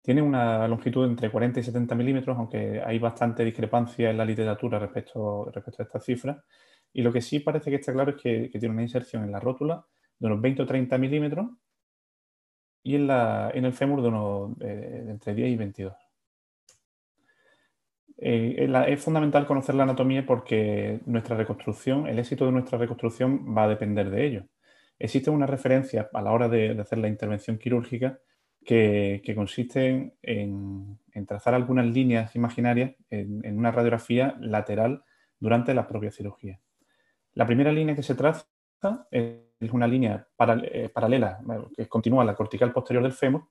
Tiene una longitud entre 40 y 70 milímetros, aunque hay bastante discrepancia en la literatura respecto a estas cifras. Y lo que sí parece que está claro es que tiene una inserción en la rótula de unos 20 o 30 milímetros y en el fémur de entre 10 y 22. Es fundamental conocer la anatomía porque nuestra reconstrucción, el éxito de nuestra reconstrucción va a depender de ello. Existe una referencia a la hora de hacer la intervención quirúrgica que consiste en trazar algunas líneas imaginarias en una radiografía lateral durante la propia cirugía. La primera línea que se traza es una línea paralela, que continúa a la cortical posterior del fémur,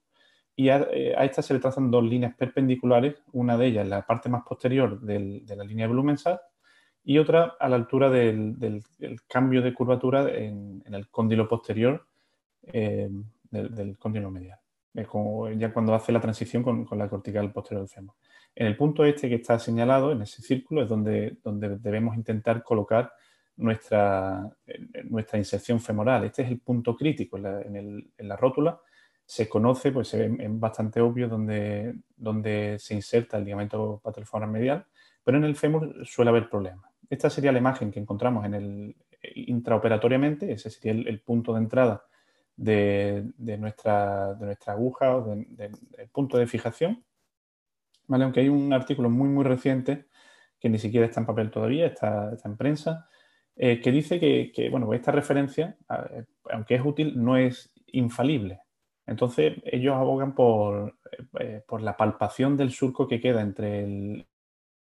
y a esta se le trazan 2 líneas perpendiculares, una de ellas en la parte más posterior de la línea de Blumensaat y otra a la altura del cambio de curvatura en el cóndilo posterior del cóndilo medial, ya cuando hace la transición con la cortical posterior del fémur. En el punto este que está señalado, en ese círculo, es donde debemos intentar colocar nuestra inserción femoral. Este es el punto crítico en la rótula. Se conoce, pues se ve, es bastante obvio donde se inserta el ligamento patelofemoral medial, pero en el fémur suele haber problemas. Esta sería la imagen que encontramos intraoperatoriamente. Ese sería el punto de entrada de nuestra aguja o del punto de fijación. ¿Vale? Aunque hay un artículo muy reciente que ni siquiera está en papel todavía, está en prensa, que dice que bueno, esta referencia, aunque es útil, no es infalible. Entonces, ellos abogan por la palpación del surco que queda entre el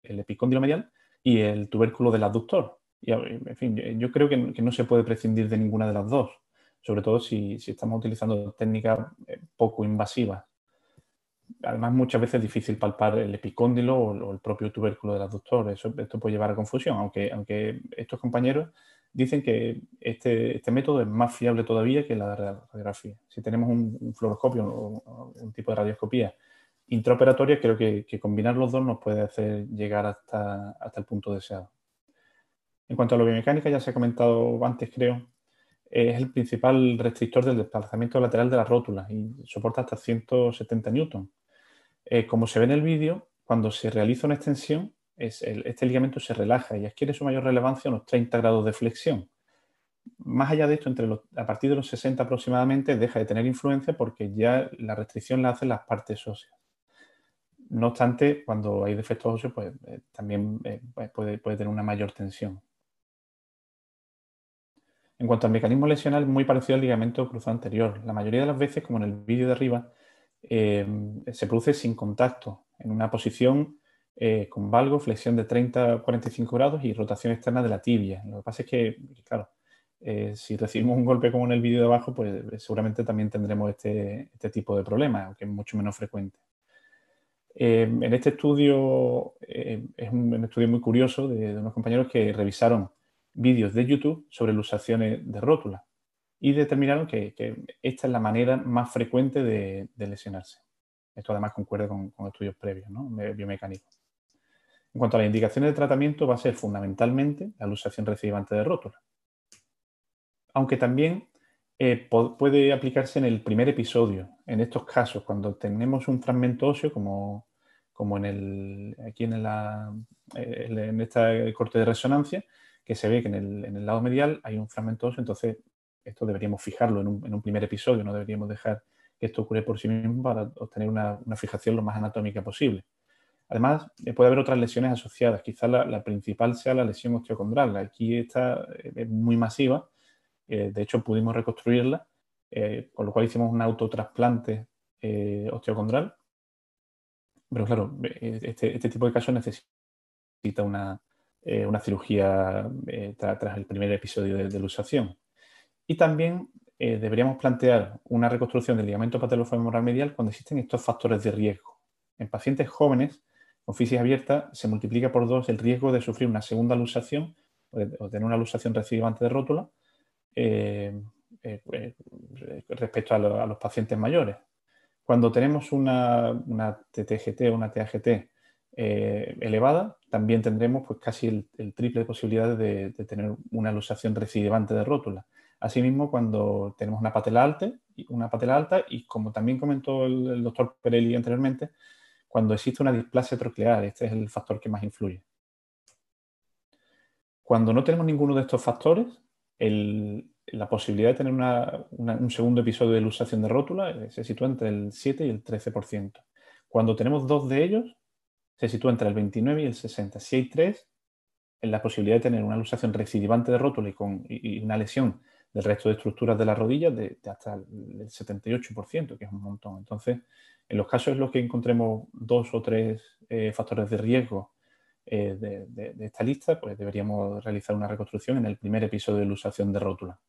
epicóndilo medial y el tubérculo del abductor. Y, en fin, yo creo que no se puede prescindir de ninguna de las dos, sobre todo si estamos utilizando técnicas poco invasivas. Además, muchas veces es difícil palpar el epicóndilo o el propio tubérculo del abductor. Esto puede llevar a confusión, aunque estos compañeros dicen que este método es más fiable todavía que la radiografía. Si tenemos un fluoroscopio o un tipo de radioscopía intraoperatoria, creo que combinar los dos nos puede hacer llegar hasta el punto deseado. En cuanto a la biomecánica, ya se ha comentado antes, creo, es el principal restrictor del desplazamiento lateral de la rótula y soporta hasta 170 newton. Como se ve en el vídeo, cuando se realiza una extensión, este ligamento se relaja y adquiere su mayor relevancia a unos 30 grados de flexión. Más allá de esto, a partir de los 60 aproximadamente, deja de tener influencia porque ya la restricción la hacen las partes óseas. No obstante, cuando hay defectos óseos, pues también puede tener una mayor tensión. En cuanto al mecanismo lesional, muy parecido al ligamento cruzado anterior. La mayoría de las veces, como en el vídeo de arriba, se produce sin contacto, en una posición con valgo, flexión de 30 a 45 grados y rotación externa de la tibia. Lo que pasa es que, claro, si recibimos un golpe como en el vídeo de abajo, pues seguramente también tendremos este tipo de problema, aunque es mucho menos frecuente. En este estudio, es un estudio muy curioso de unos compañeros que revisaron vídeos de YouTube sobre luxaciones de rótula y determinaron que esta es la manera más frecuente de lesionarse. Esto además concuerda con estudios previos, ¿no?, biomecánicos. En cuanto a las indicaciones de tratamiento, va a ser fundamentalmente la luxación recidivante de rótula. Aunque también puede aplicarse en el primer episodio. En estos casos, cuando tenemos un fragmento óseo, como aquí en este corte de resonancia, que se ve que en el lado medial hay un fragmento óseo, entonces esto deberíamos fijarlo en un primer episodio, no deberíamos dejar que esto ocurra por sí mismo para obtener una fijación lo más anatómica posible. Además, puede haber otras lesiones asociadas. Quizás la principal sea la lesión osteocondral. Aquí esta es muy masiva. De hecho, pudimos reconstruirla, con lo cual hicimos un autotrasplante osteocondral. Pero claro, este tipo de casos necesita una cirugía tras el primer episodio de luxación. Y también deberíamos plantear una reconstrucción del ligamento patelofemoral medial cuando existen estos factores de riesgo. En pacientes jóvenes con fisis abierta se multiplica por 2 el riesgo de sufrir una segunda luxación o tener una luxación recidivante de rótula respecto a los pacientes mayores. Cuando tenemos una TTGT o una TAGT elevada, también tendremos pues casi el triple de posibilidades de tener una luxación recidivante de rótula. Asimismo, cuando tenemos una patela alta y como también comentó el doctor Perelli anteriormente, cuando existe una displasia troclear, este es el factor que más influye. Cuando no tenemos ninguno de estos factores, la posibilidad de tener un segundo episodio de luxación de rótula se sitúa entre el 7 y el 13%. Cuando tenemos 2 de ellos, se sitúa entre el 29 y el 60%. Si hay 3, en la posibilidad de tener una luxación recidivante de rótula y una lesión del resto de estructuras de la rodilla de hasta el 78%, que es un montón. Entonces, en los casos en los que encontremos 2 o 3 factores de riesgo de esta lista, pues deberíamos realizar una reconstrucción en el primer episodio de luxación de rótula.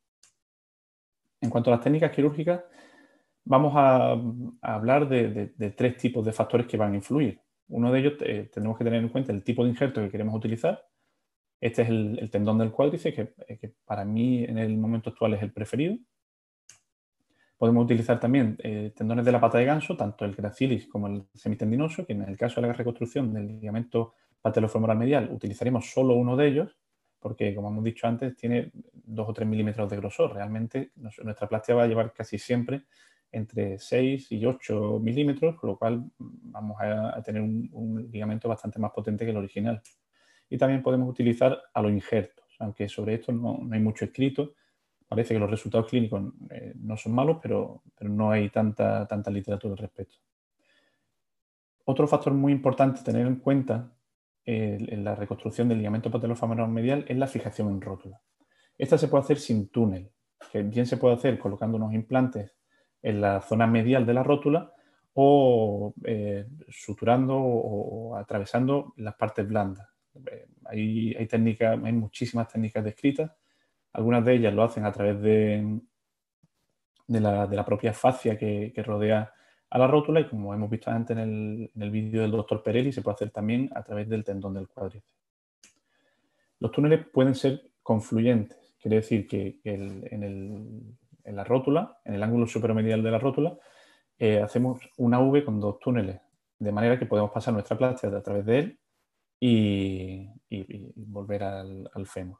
En cuanto a las técnicas quirúrgicas, vamos a hablar de 3 tipos de factores que van a influir. Uno de ellos tenemos que tener en cuenta el tipo de injerto que queremos utilizar. Este es el tendón del cuádriceps, que para mí en el momento actual es el preferido. Podemos utilizar también tendones de la pata de ganso, tanto el gracilis como el semitendinoso, que en el caso de la reconstrucción del ligamento patelofemoral medial utilizaremos solo uno de ellos, porque, como hemos dicho antes, tiene 2 o 3 milímetros de grosor. Realmente nuestra plastia va a llevar casi siempre entre 6 y 8 milímetros, con lo cual vamos a tener un ligamento bastante más potente que el original. Y también podemos utilizar aloinjertos, aunque sobre esto no hay mucho escrito. Parece que los resultados clínicos no son malos, pero no hay tanta literatura al respecto. Otro factor muy importante a tener en cuenta en la reconstrucción del ligamento patelofemoral medial es la fijación en rótula. Esta se puede hacer sin túnel, que bien se puede hacer colocando unos implantes en la zona medial de la rótula o suturando o atravesando las partes blandas. Hay muchísimas técnicas descritas. Algunas de ellas lo hacen a través de la propia fascia que rodea a la rótula y, como hemos visto antes en el vídeo del doctor Perelli, se puede hacer también a través del tendón del cuádriceps. Los túneles pueden ser confluyentes, quiere decir que en la rótula, en el ángulo superomedial de la rótula, hacemos una V con 2 túneles, de manera que podemos pasar nuestra plastia a través de él y volver al fémur.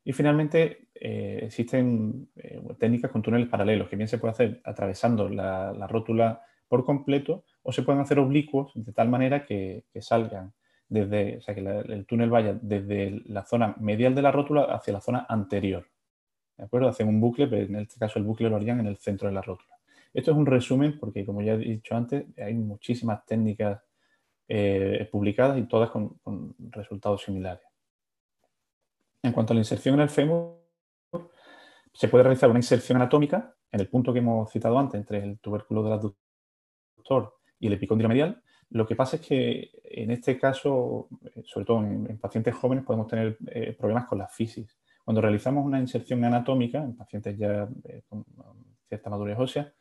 Y finalmente existen técnicas con túneles paralelos, que bien se puede hacer atravesando la rótula por completo o se pueden hacer oblicuos de tal manera que salgan desde, o sea, que el túnel vaya desde la zona medial de la rótula hacia la zona anterior. ¿De acuerdo? Hacen un bucle, pero en este caso el bucle lo harían en el centro de la rótula. Esto es un resumen porque, como ya he dicho antes, hay muchísimas técnicas publicadas y todas con resultados similares. En cuanto a la inserción en el fémur, se puede realizar una inserción anatómica en el punto que hemos citado antes, entre el tubérculo del abductor y el epicóndilo medial. Lo que pasa es que en este caso, sobre todo en pacientes jóvenes, podemos tener problemas con la fisis. Cuando realizamos una inserción anatómica en pacientes ya con cierta madurez ósea,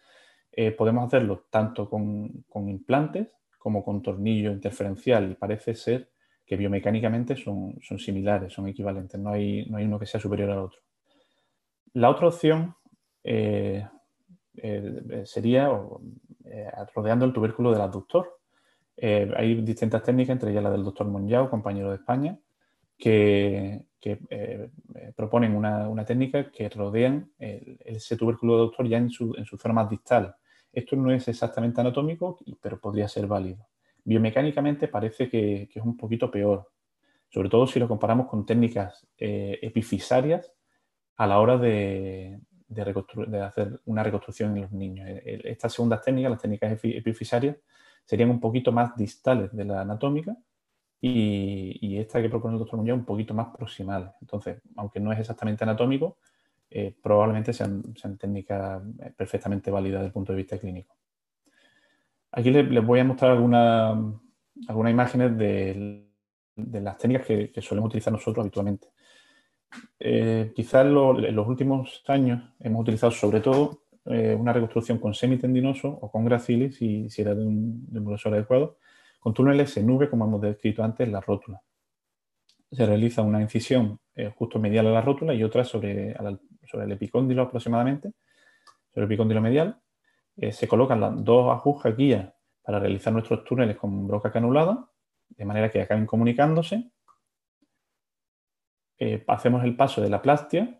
podemos hacerlo tanto con implantes como con tornillo interferencial, y parece ser que biomecánicamente son similares, son equivalentes, no hay uno que sea superior al otro. La otra opción sería rodeando el tubérculo del abductor. Hay distintas técnicas, entre ellas la del doctor Monjau, compañero de España, que proponen una técnica que rodean ese tubérculo abductor ya en su zona más distal. Esto no es exactamente anatómico, pero podría ser válido. Biomecánicamente parece que es un poquito peor, sobre todo si lo comparamos con técnicas epifisarias a la hora de hacer una reconstrucción en los niños. Estas segundas técnicas, las técnicas epifisarias, serían un poquito más distales de la anatómica y esta que propone el doctor Muñoz un poquito más proximal. Entonces, aunque no es exactamente anatómico, probablemente sean técnicas perfectamente válidas desde el punto de vista clínico. Aquí les voy a mostrar algunas imágenes de las técnicas que solemos utilizar nosotros habitualmente. Quizás en los últimos años hemos utilizado sobre todo una reconstrucción con semitendinoso o con gracilis, si era de un grosor adecuado, con túneles en V, como hemos descrito antes, en la rótula. Se realiza una incisión justo medial a la rótula y otra sobre el epicóndilo aproximadamente, sobre el epicóndilo medial. Se colocan las 2 agujas guías para realizar nuestros túneles con broca canulada, de manera que acaben comunicándose. Hacemos el paso de la plastia.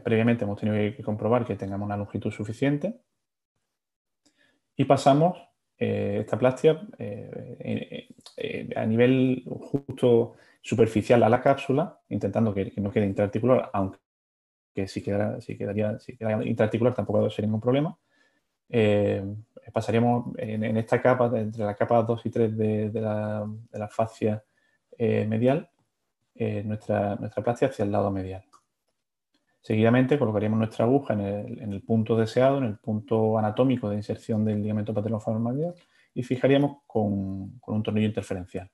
Previamente hemos tenido que comprobar que tengamos una longitud suficiente. Y pasamos esta plastia a nivel justo superficial a la cápsula, intentando que no quede intraarticular, aunque si quedara intraarticular tampoco sería ningún problema. Pasaríamos en esta capa, entre la capa 2 y 3 de la fascia medial, nuestra plastia hacia el lado medial. Seguidamente colocaríamos nuestra aguja en el punto deseado, en el punto anatómico de inserción del ligamento patelofemoral medial, y fijaríamos con un tornillo interferencial.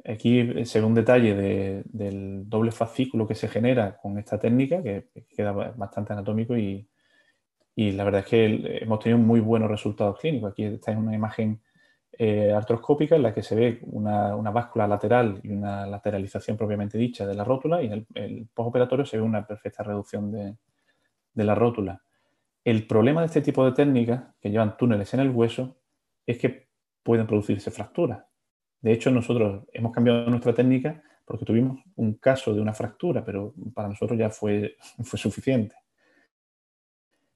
Aquí se ve un detalle del doble fascículo que se genera con esta técnica, que queda bastante anatómico y la verdad es que hemos tenido muy buenos resultados clínicos. Aquí está en una imagen artroscópica en la que se ve una báscula lateral y una lateralización propiamente dicha de la rótula, y en el postoperatorio se ve una perfecta reducción de la rótula. El problema de este tipo de técnicas que llevan túneles en el hueso es que pueden producirse fracturas. De hecho, nosotros hemos cambiado nuestra técnica porque tuvimos un caso de una fractura, pero para nosotros ya fue suficiente.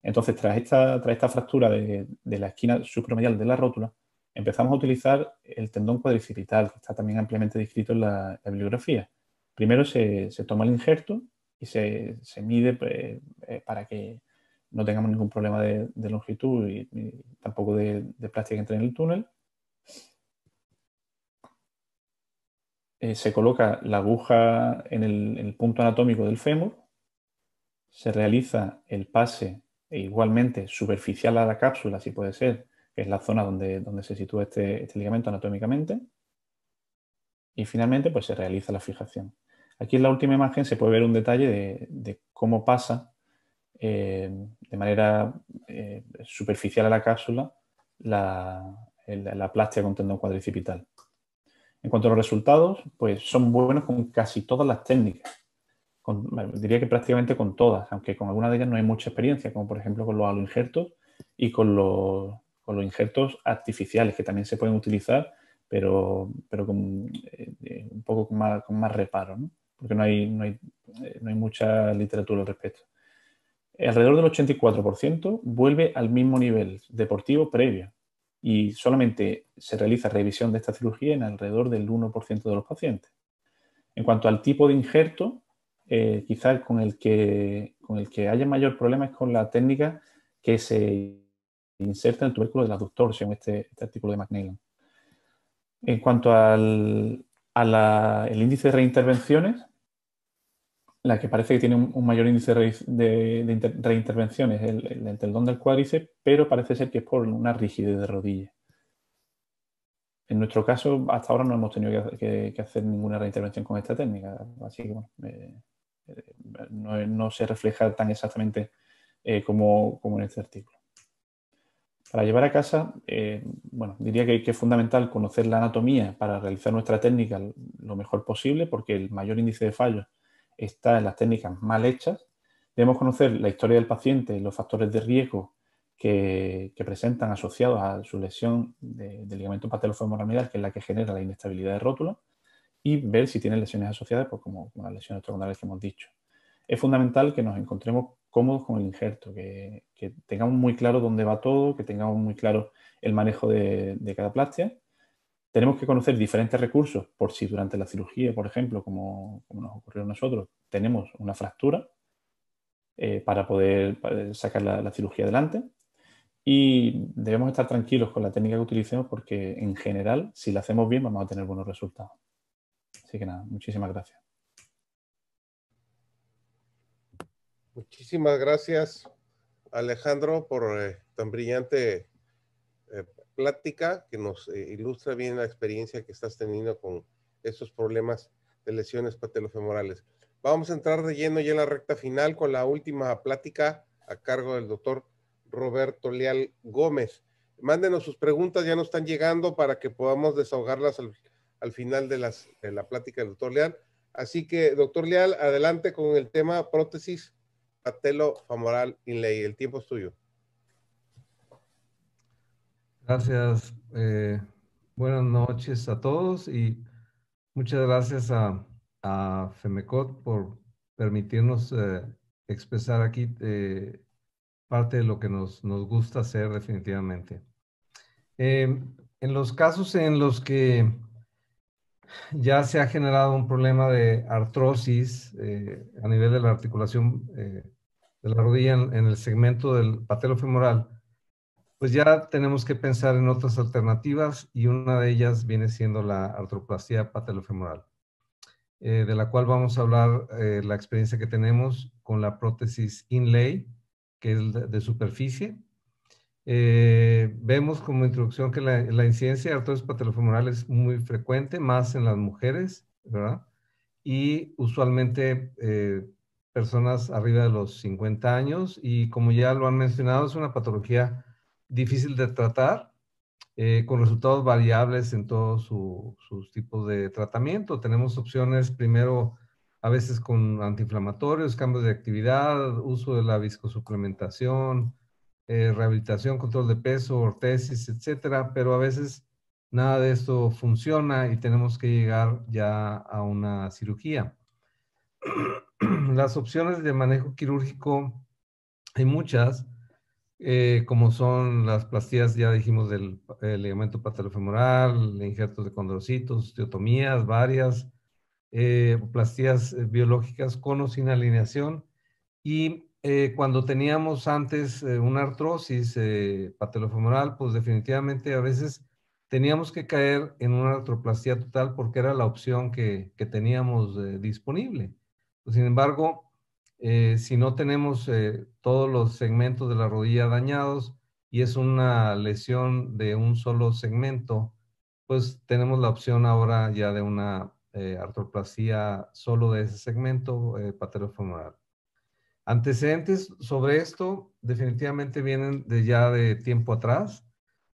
Entonces, tras esta fractura de la esquina suprarmedial de la rótula, empezamos a utilizar el tendón cuadricipital, que está también ampliamente descrito en la bibliografía. Primero se toma el injerto y se mide para que no tengamos ningún problema de longitud y tampoco de plástica que entre en el túnel. Se coloca la aguja en el punto anatómico del fémur, se realiza el pase igualmente superficial a la cápsula, si puede ser, que es la zona donde se sitúa este ligamento anatómicamente, y finalmente pues se realiza la fijación. Aquí en la última imagen se puede ver un detalle de cómo pasa de manera superficial a la cápsula la plástica con tendón cuadricipital. En cuanto a los resultados, pues son buenos con casi todas las técnicas. Diría que prácticamente con todas, aunque con algunas de ellas no hay mucha experiencia, como por ejemplo con los aloinjertos y con los injertos artificiales, que también se pueden utilizar, pero un poco con más reparo, ¿no? Porque no hay mucha literatura al respecto. Alrededor del 84% vuelve al mismo nivel deportivo previo y solamente se realiza revisión de esta cirugía en alrededor del 1% de los pacientes. En cuanto al tipo de injerto, quizás con el que haya mayor problema es con la técnica que se inserta en el tubérculo del aductor, según este artículo de McNeilan. En cuanto al índice de reintervenciones, la que parece que tiene un mayor índice de reintervenciones es el tendón del cuádriceps, pero parece ser que es por una rigidez de rodilla. En nuestro caso, hasta ahora no hemos tenido que hacer ninguna reintervención con esta técnica, así que bueno, no se refleja tan exactamente como en este artículo. Para llevar a casa, bueno, diría que es fundamental conocer la anatomía para realizar nuestra técnica lo mejor posible, porque el mayor índice de fallos está en las técnicas mal hechas. Debemos conocer la historia del paciente y los factores de riesgo que presentan asociados a su lesión del ligamento patellofemoral medial, que es la que genera la inestabilidad de rótula, y ver si tiene lesiones asociadas, pues como las lesiones trocondales que hemos dicho. Es fundamental que nos encontremos cómodos con el injerto, que tengamos muy claro dónde va todo, que tengamos muy claro el manejo de cada plástica. Tenemos que conocer diferentes recursos por si durante la cirugía, por ejemplo, como nos ocurrió a nosotros, tenemos una fractura para poder sacar la cirugía adelante. Y debemos estar tranquilos con la técnica que utilicemos porque, en general, si la hacemos bien, vamos a tener buenos resultados. Así que nada, muchísimas gracias. Muchísimas gracias, Alejandro, por tan brillante plática que nos ilustra bien la experiencia que estás teniendo con estos problemas de lesiones patelofemorales. Vamos a entrar de lleno ya en la recta final con la última plática a cargo del doctor Roberto Leal Gómez. Mándenos sus preguntas, ya nos están llegando para que podamos desahogarlas al final de la plática del doctor Leal. Así que, doctor Leal, adelante con el tema prótesis patellofemoral inlay. El tiempo es tuyo. Gracias. Buenas noches a todos y muchas gracias a FEMECOT por permitirnos expresar aquí parte de lo que nos gusta hacer definitivamente. En los casos en los que ya se ha generado un problema de artrosis a nivel de la articulación de la rodilla en el segmento del patellofemoral, pues ya tenemos que pensar en otras alternativas y una de ellas viene siendo la artroplastia patellofemoral, de la cual vamos a hablar la experiencia que tenemos con la prótesis inlay, que es de superficie. Vemos como introducción que la incidencia de artrosis patellofemoral es muy frecuente, más en las mujeres, ¿verdad? Y usualmente personas arriba de los 50 años, y como ya lo han mencionado, es una patología difícil de tratar, con resultados variables en todos sus tipos de tratamiento. Tenemos opciones primero a veces con antiinflamatorios, cambios de actividad, uso de la viscosuplementación, rehabilitación, control de peso, ortesis, etcétera, pero a veces nada de esto funciona y tenemos que llegar ya a una cirugía. Las opciones de manejo quirúrgico hay muchas, como son las plastías, ya dijimos, del ligamento patelofemoral, injertos de condrocitos, osteotomías, varias, plastías biológicas con o sin alineación. Y cuando teníamos antes una artrosis patelofemoral, pues definitivamente a veces teníamos que caer en una artroplastía total porque era la opción que teníamos disponible. Pues, sin embargo, si no tenemos todos los segmentos de la rodilla dañados y es una lesión de un solo segmento, pues tenemos la opción ahora ya de una artroplastía solo de ese segmento patelofemoral. Antecedentes sobre esto definitivamente vienen de ya de tiempo atrás,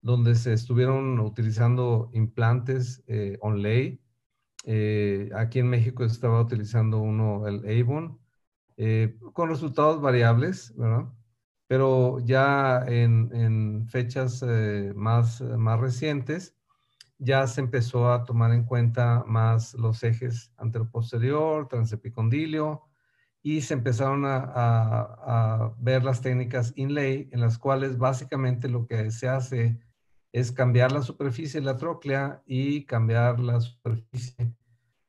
donde se estuvieron utilizando implantes on-lay. Aquí en México se estaba utilizando uno, el Avon, con resultados variables, ¿verdad? Pero ya en fechas más recientes, ya se empezó a tomar en cuenta más los ejes anteroposterior, transepicondilio, y se empezaron a ver las técnicas inlay, en las cuales básicamente lo que se hace es cambiar la superficie de la tróclea y cambiar la superficie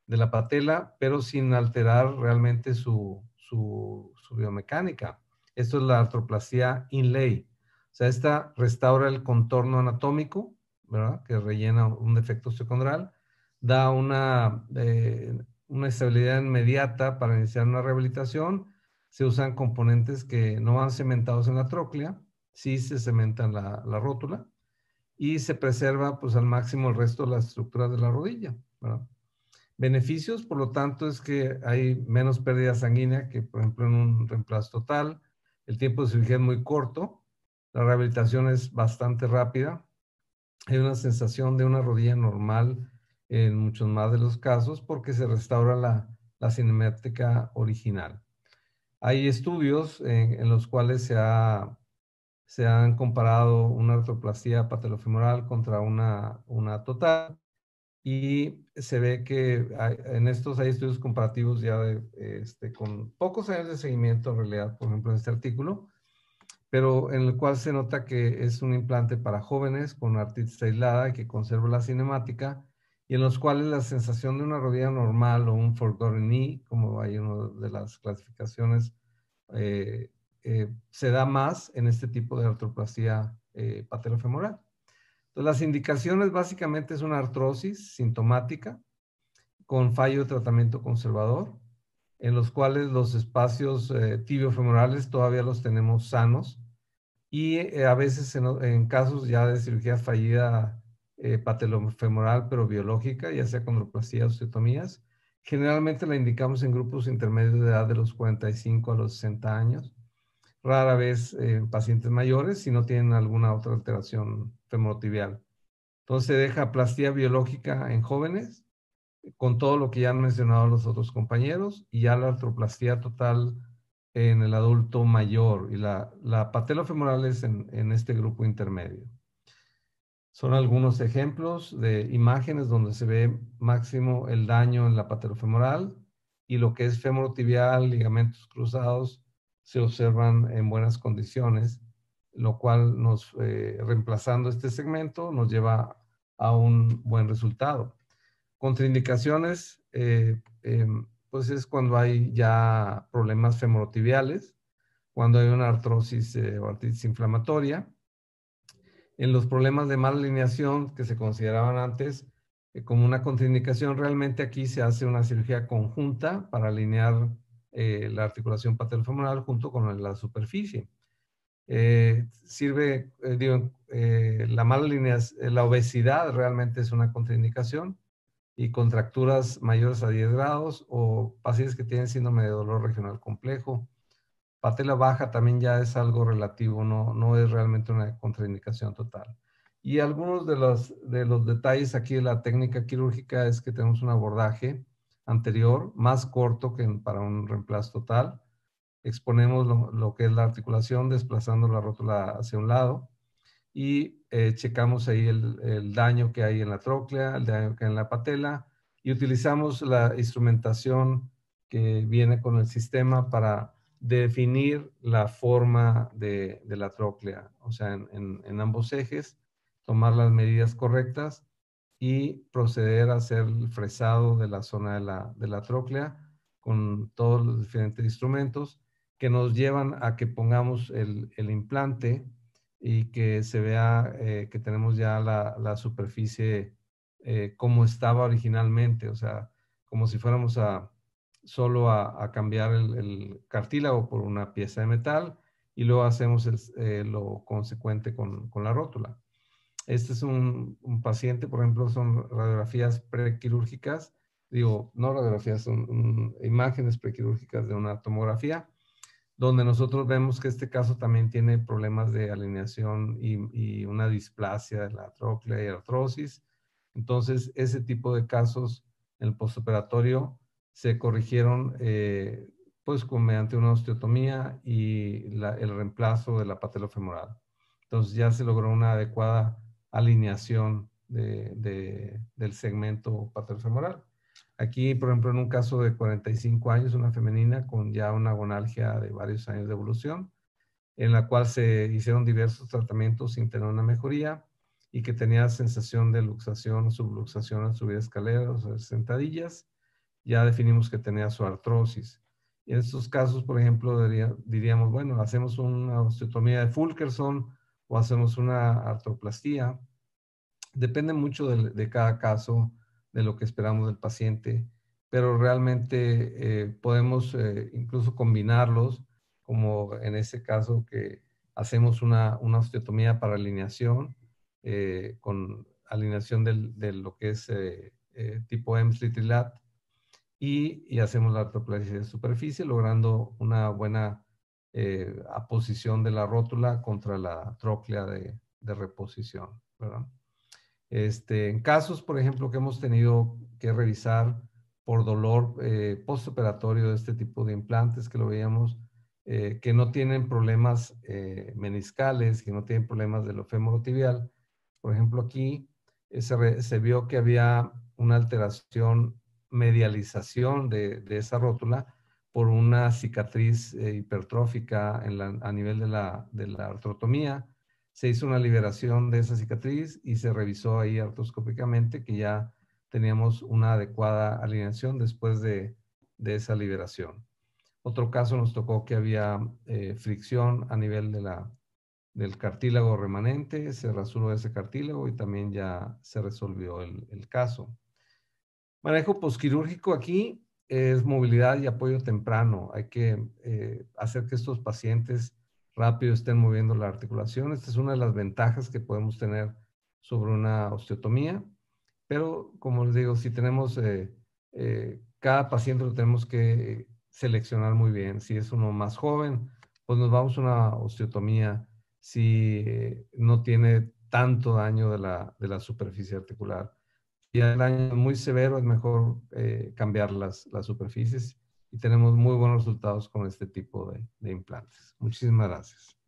de la patela, pero sin alterar realmente su biomecánica. Esto es la artroplastía inlay. O sea, esta restaura el contorno anatómico, ¿verdad? Que rellena un defecto osteocondral, da una estabilidad inmediata para iniciar una rehabilitación. Se usan componentes que no van cementados en la tróclea, sí se cementa en la rótula, y se preserva pues al máximo el resto de las estructuras de la rodilla, ¿verdad? Beneficios, por lo tanto, es que hay menos pérdida sanguínea que, por ejemplo, en un reemplazo total. El tiempo de cirugía es muy corto. La rehabilitación es bastante rápida. Hay una sensación de una rodilla normal en muchos más de los casos porque se restaura la cinemática original. Hay estudios en los cuales se han comparado una artroplastía patelofemoral contra una total, y se ve que en estos hay estudios comparativos ya con pocos años de seguimiento en realidad, por ejemplo en este artículo, pero en el cual se nota que es un implante para jóvenes con artritis aislada y que conserva la cinemática, y en los cuales la sensación de una rodilla normal o un forgotten knee, como hay una de las clasificaciones, se da más en este tipo de artroplastía patelofemoral. Entonces, las indicaciones básicamente es una artrosis sintomática con fallo de tratamiento conservador, en los cuales los espacios tibiofemorales todavía los tenemos sanos, y a veces en casos ya de cirugía fallida patelofemoral pero biológica, ya sea condroplastía o osteotomías, generalmente la indicamos en grupos intermedios de edad de los 45 a los 60 años, rara vez en pacientes mayores si no tienen alguna otra alteración femorotibial. Entonces se deja plastía biológica en jóvenes, con todo lo que ya han mencionado los otros compañeros, y ya la artroplastía total en el adulto mayor, y la patelofemoral es en este grupo intermedio. Son algunos ejemplos de imágenes donde se ve máximo el daño en la patelofemoral, y lo que es femorotibial, ligamentos cruzados, se observan en buenas condiciones, lo cual reemplazando este segmento nos lleva a un buen resultado. Contraindicaciones, pues es cuando hay ya problemas femorotibiales, cuando hay una artrosis o artritis inflamatoria. En los problemas de mala alineación que se consideraban antes como una contraindicación, realmente aquí se hace una cirugía conjunta para alinear la articulación patelofemoral junto con la superficie. La mala alineación, la obesidad realmente es una contraindicación, y contracturas mayores a 10 grados o pacientes que tienen síndrome de dolor regional complejo. Patela baja también ya es algo relativo, no es realmente una contraindicación total. Y algunos de los detalles aquí de la técnica quirúrgica es que tenemos un abordaje anterior más corto que para un reemplazo total. exponemos lo que es la articulación, desplazando la rótula hacia un lado y checamos ahí el daño que hay en la tróclea, el daño que hay en la patela y utilizamos la instrumentación que viene con el sistema para definir la forma de la tróclea, o sea, en ambos ejes, tomar las medidas correctas y proceder a hacer el fresado de la zona de la tróclea con todos los diferentes instrumentos que nos llevan a que pongamos el implante y que se vea que tenemos ya la superficie como estaba originalmente, o sea, como si fuéramos solo a cambiar el cartílago por una pieza de metal y luego hacemos lo consecuente con la rótula. Este es un paciente, por ejemplo, son radiografías prequirúrgicas, digo, no radiografías, son imágenes prequirúrgicas de una tomografía, donde nosotros vemos que este caso también tiene problemas de alineación y una displasia de la tróclea y artrosis. Entonces, ese tipo de casos en el postoperatorio se corrigieron pues mediante una osteotomía y el reemplazo de la patelofemoral. Entonces, ya se logró una adecuada alineación del segmento patelofemoral. Aquí, por ejemplo, en un caso de 45 años, una femenina con ya una gonalgia de varios años de evolución, en la cual se hicieron diversos tratamientos sin tener una mejoría y que tenía sensación de luxación o subluxación al subir escaleras o sentadillas, ya definimos que tenía su artrosis. Y en estos casos, por ejemplo, diríamos, bueno, hacemos una osteotomía de Fulkerson o hacemos una artroplastía. Depende mucho de cada caso, de lo que esperamos del paciente, pero realmente podemos incluso combinarlos, como en ese caso que hacemos una osteotomía para alineación, con alineación de lo que es tipo Emslie-Trilat, y hacemos la artroplastia de superficie, logrando una buena aposición de la rótula contra la tróclea de reposición, ¿verdad? En casos, por ejemplo, que hemos tenido que revisar por dolor postoperatorio de este tipo de implantes, que lo veíamos, que no tienen problemas meniscales, que no tienen problemas de lo femorotibial. Por ejemplo, aquí se vio que había una alteración, medialización de esa rótula por una cicatriz hipertrófica a nivel de la artrotomía. Se hizo una liberación de esa cicatriz y se revisó ahí artroscópicamente que ya teníamos una adecuada alineación después de esa liberación. Otro caso nos tocó que había fricción a nivel del cartílago remanente, se rasuró ese cartílago y también ya se resolvió el caso. Manejo posquirúrgico aquí es movilidad y apoyo temprano. Hay que hacer que estos pacientes rápido estén moviendo la articulación. Esta es una de las ventajas que podemos tener sobre una osteotomía. Pero, como les digo, si tenemos, cada paciente lo tenemos que seleccionar muy bien. Si es uno más joven, pues nos vamos a una osteotomía. Si no tiene tanto daño de la superficie articular. Y el daño muy severo es mejor cambiar las superficies y tenemos muy buenos resultados con este tipo de implantes. Muchísimas gracias.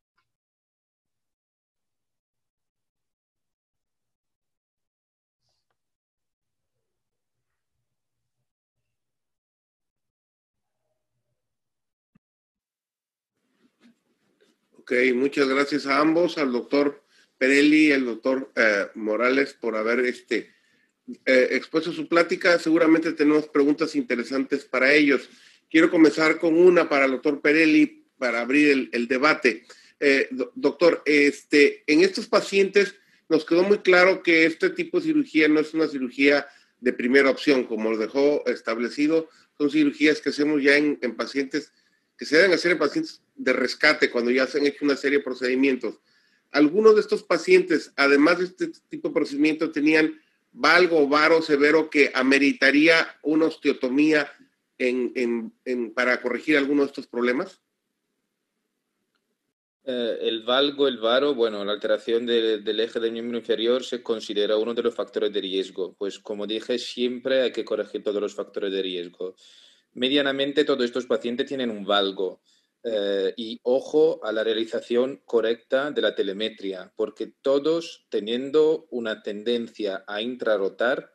Ok, muchas gracias a ambos, al doctor Perelli y al doctor Morales por haber expuesto su plática. Seguramente tenemos preguntas interesantes para ellos. Quiero comenzar con una para el doctor Perelli para abrir el debate. Doctor, en estos pacientes nos quedó muy claro que este tipo de cirugía no es una cirugía de primera opción, como lo dejó establecido. Son cirugías que hacemos ya en pacientes, que se deben hacer en pacientes de rescate cuando ya se han hecho una serie de procedimientos. Algunos de estos pacientes, además de este tipo de procedimiento, tenían valgo o varo severo que ameritaría una osteotomía para corregir alguno de estos problemas. El valgo, el varo, bueno, la alteración del eje del miembro inferior se considera uno de los factores de riesgo. Pues como dije, siempre hay que corregir todos los factores de riesgo. Medianamente todos estos pacientes tienen un valgo. Y ojo a la realización correcta de la telemetría, porque todos, teniendo una tendencia a intrarotar,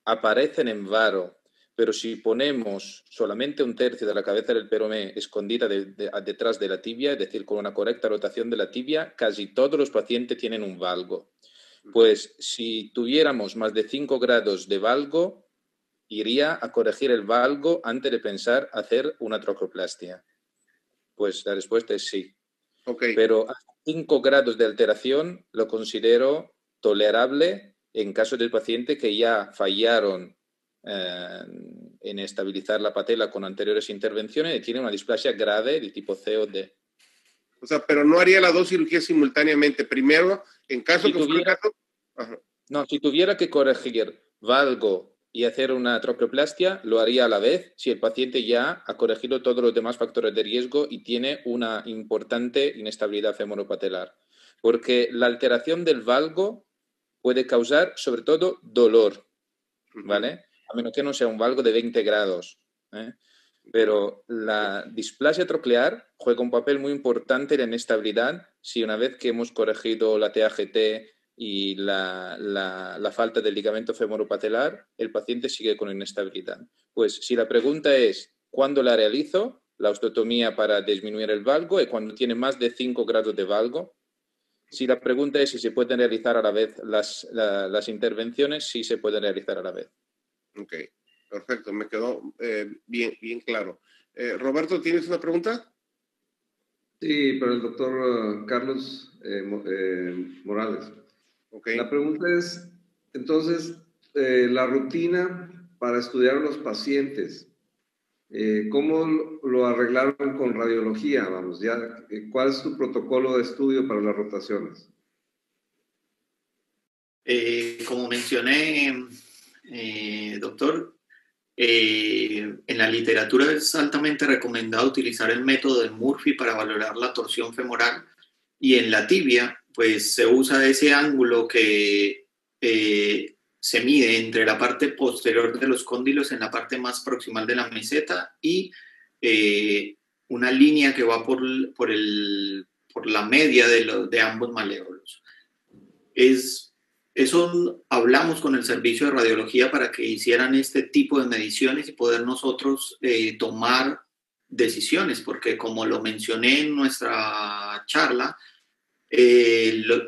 aparecen en varo. Pero si ponemos solamente un tercio de la cabeza del peromé escondida detrás de la tibia, es decir, con una correcta rotación de la tibia, casi todos los pacientes tienen un valgo. Pues si tuviéramos más de 5 grados de valgo, iría a corregir el valgo antes de pensar hacer una trocoplastia. Pues la respuesta es sí. Okay. Pero a 5 grados de alteración lo considero tolerable en caso del paciente que ya fallaron en estabilizar la patela con anteriores intervenciones y tiene una displasia grave de tipo C o D. O sea, pero no haría las dos cirugías simultáneamente. Primero, en caso Si que fuera caso... No, si tuviera que corregir valgo y hacer una troqueoplastia, lo haría a la vez si el paciente ya ha corregido todos los demás factores de riesgo y tiene una importante inestabilidad femoropatelar. Porque la alteración del valgo puede causar, sobre todo, dolor, ¿vale? A menos que no sea un valgo de 20 grados, ¿eh? Pero la displasia troclear juega un papel muy importante en la inestabilidad si una vez que hemos corregido la TAGT y la falta del ligamento femoropatelar, el paciente sigue con inestabilidad. Pues si la pregunta es ¿cuándo la realizo? La osteotomía para disminuir el valgo es cuando tiene más de 5 grados de valgo. Si la pregunta es si se pueden realizar a la vez las intervenciones, sí se pueden realizar a la vez. Ok, perfecto, me quedó bien claro. Roberto, ¿tienes una pregunta? Sí, para el doctor Carlos Morales. Okay. La pregunta es, entonces, la rutina para estudiar a los pacientes, ¿cómo lo arreglaron con radiología? Vamos, ya, ¿cuál es tu protocolo de estudio para las rotaciones? Como mencioné, doctor, en la literatura es altamente recomendado utilizar el método de Murphy para valorar la torsión femoral, y en la tibia pues se usa ese ángulo que se mide entre la parte posterior de los cóndilos en la parte más proximal de la meseta y una línea que va por la media de ambos malévolos. Eso hablamos con el servicio de radiología para que hicieran este tipo de mediciones y poder nosotros tomar decisiones, porque como lo mencioné en nuestra charla,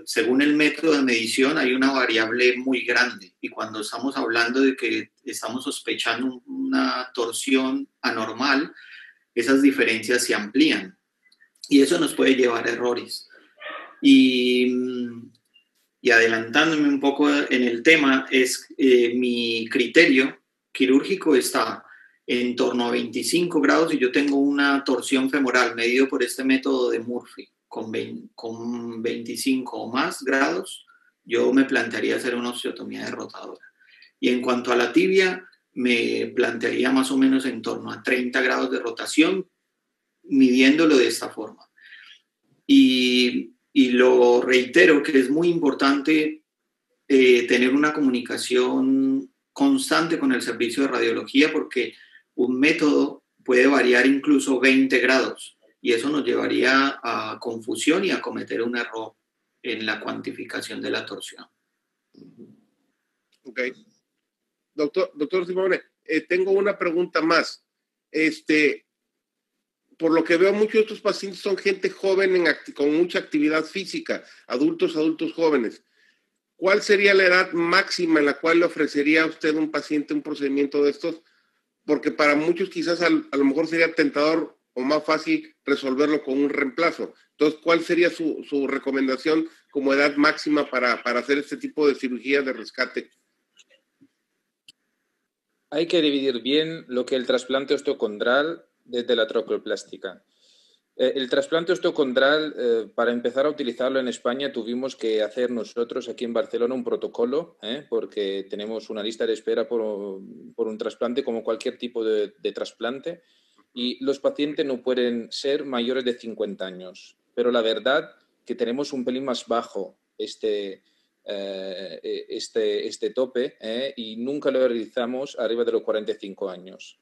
según el método de medición hay una variable muy grande, y cuando estamos hablando de que estamos sospechando una torsión anormal, esas diferencias se amplían y eso nos puede llevar a errores. Y adelantándome un poco en el tema, mi criterio quirúrgico está en torno a 25 grados y yo tengo una torsión femoral medido por este método de Murphy con 25 o más grados, yo me plantearía hacer una osteotomía de rotadora. Y en cuanto a la tibia, me plantearía más o menos en torno a 30 grados de rotación, midiéndolo de esta forma. Y lo reitero que es muy importante tener una comunicación constante con el servicio de radiología, porque un método puede variar incluso 20 grados y eso nos llevaría a confusión y a cometer un error en la cuantificación de la torsión. Ok. Doctor Simone, tengo una pregunta más. Por lo que veo, muchos de estos pacientes son gente joven con mucha actividad física, adultos jóvenes. ¿Cuál sería la edad máxima en la cual le ofrecería a usted un paciente un procedimiento de estos? Porque para muchos quizás a lo mejor sería tentador o más fácil resolverlo con un reemplazo. Entonces, ¿cuál sería su recomendación como edad máxima para hacer este tipo de cirugía de rescate? Hay que dividir bien lo que es el trasplante osteocondral desde la trocoplástica. El trasplante osteocondral, para empezar a utilizarlo en España, tuvimos que hacer nosotros aquí en Barcelona un protocolo, porque tenemos una lista de espera por un trasplante como cualquier tipo de trasplante, y los pacientes no pueden ser mayores de 50 años. Pero la verdad que tenemos un pelín más bajo este tope, y nunca lo realizamos arriba de los 45 años.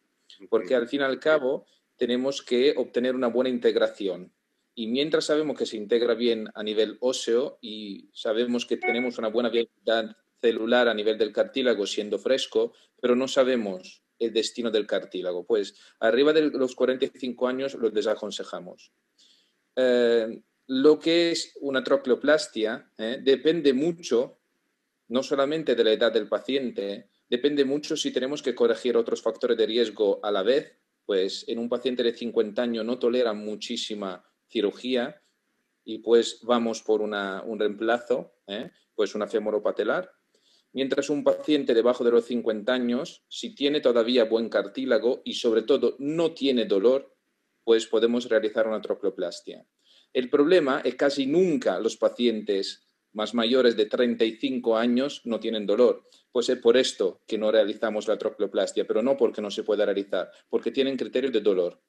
Porque al fin y al cabo, tenemos que obtener una buena integración. Y mientras sabemos que se integra bien a nivel óseo y sabemos que tenemos una buena viabilidad celular a nivel del cartílago siendo fresco, pero no sabemos el destino del cartílago, pues arriba de los 45 años los desaconsejamos. Lo que es una trocleoplastia depende mucho, no solamente de la edad del paciente, depende mucho si tenemos que corregir otros factores de riesgo a la vez, pues en un paciente de 50 años no tolera muchísima cirugía y pues vamos por un reemplazo, pues una femoropatelar. Mientras un paciente debajo de los 50 años, si tiene todavía buen cartílago y sobre todo no tiene dolor, pues podemos realizar una trocleoplastia. El problema es que casi nunca los pacientes más mayores de 35 años no tienen dolor. Pues es por esto que no realizamos la trocleoplastia, pero no porque no se pueda realizar, porque tienen criterios de dolor.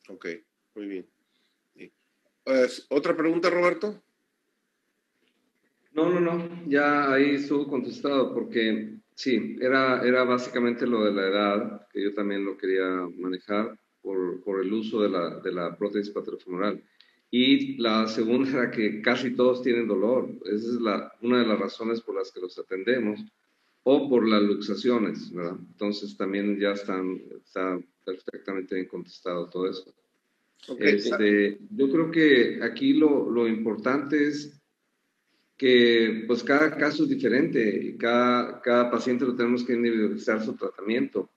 Ok, muy bien. Sí. ¿Otra pregunta, Roberto? No, ya ahí estuvo contestado porque sí, era básicamente lo de la edad, que yo también lo quería manejar por el uso de la prótesis patelofemoral. Y la segunda era que casi todos tienen dolor. Esa es una de las razones por las que los atendemos, o por las luxaciones, ¿verdad? Entonces también ya está perfectamente bien contestado todo eso. Okay. Yo creo que aquí lo importante es que pues cada caso es diferente y cada paciente lo tenemos que individualizar su tratamiento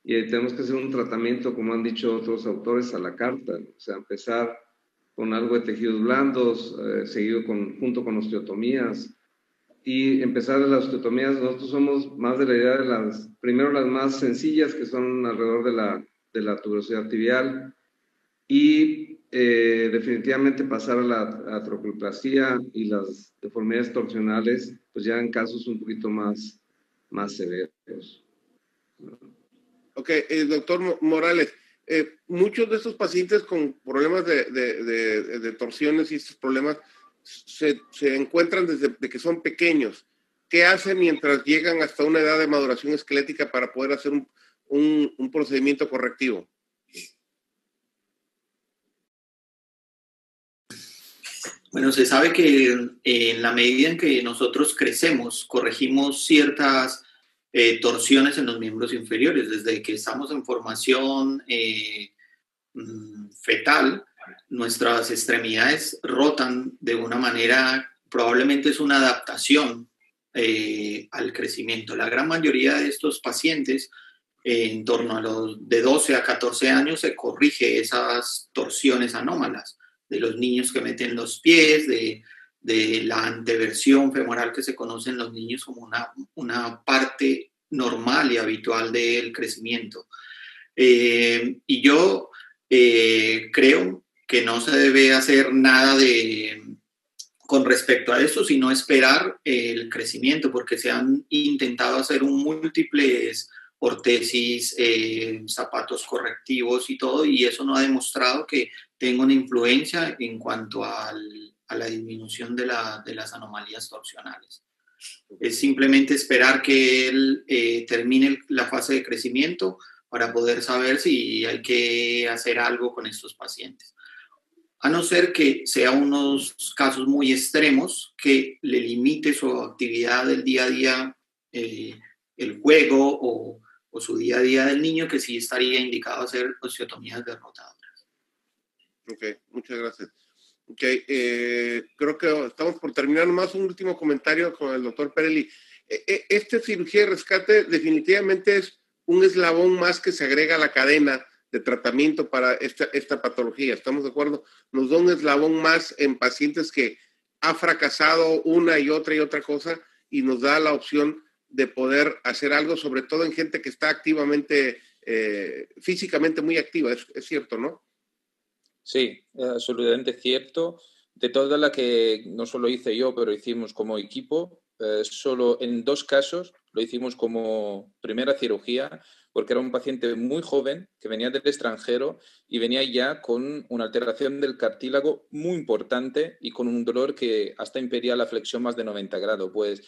y tenemos que hacer un tratamiento, como han dicho otros autores, a la carta, o sea, empezar con algo de tejidos blandos, seguido junto con osteotomías, y empezar de las osteotomías. Nosotros somos más de la idea de primero las más sencillas, que son alrededor de la tuberosidad tibial, y definitivamente pasar a la trocleoplastia y las deformidades torsionales, pues ya en casos un poquito más severos. Ok, doctor Morales, muchos de estos pacientes con problemas de torsiones y estos problemas se encuentran desde que son pequeños. ¿Qué hacen mientras llegan hasta una edad de maduración esquelética para poder hacer un procedimiento correctivo? Bueno, se sabe que en la medida en que nosotros crecemos, corregimos ciertas torsiones en los miembros inferiores. Desde que estamos en formación fetal, nuestras extremidades rotan de una manera, probablemente es una adaptación al crecimiento. La gran mayoría de estos pacientes, en torno a los de 12 a 14 años, se corrige esas torsiones anómalas de los niños que meten los pies, de la anteversión femoral que se conoce en los niños como una parte normal y habitual del crecimiento. Y yo creo que no se debe hacer nada con respecto a eso, sino esperar el crecimiento, porque se han intentado hacer múltiples ortesis, zapatos correctivos y todo, y eso no ha demostrado que tenga una influencia en cuanto a la disminución de las anomalías torsionales. Es simplemente esperar que él termine la fase de crecimiento para poder saber si hay que hacer algo con estos pacientes. A no ser que sea unos casos muy extremos que le limite su actividad del día a día, el juego o su día a día del niño, que sí estaría indicado hacer osteotomías derrotadoras. Ok, muchas gracias. Ok, creo que estamos por terminar. Más un último comentario con el doctor Perelli. Esta cirugía de rescate definitivamente es un eslabón más que se agrega a la cadena de tratamiento para esta patología. ¿Estamos de acuerdo? Nos da un eslabón más en pacientes que ha fracasado una y otra cosa, y nos da la opción de poder hacer algo, sobre todo en gente que está activamente, físicamente muy activa. Es cierto, ¿no? Sí, absolutamente cierto. De todas las que no solo hice yo, pero hicimos como equipo, solo en 2 casos, lo hicimos como primera cirugía, porque era un paciente muy joven que venía del extranjero y venía ya con una alteración del cartílago muy importante y con un dolor que hasta impedía la flexión más de 90 grados. Pues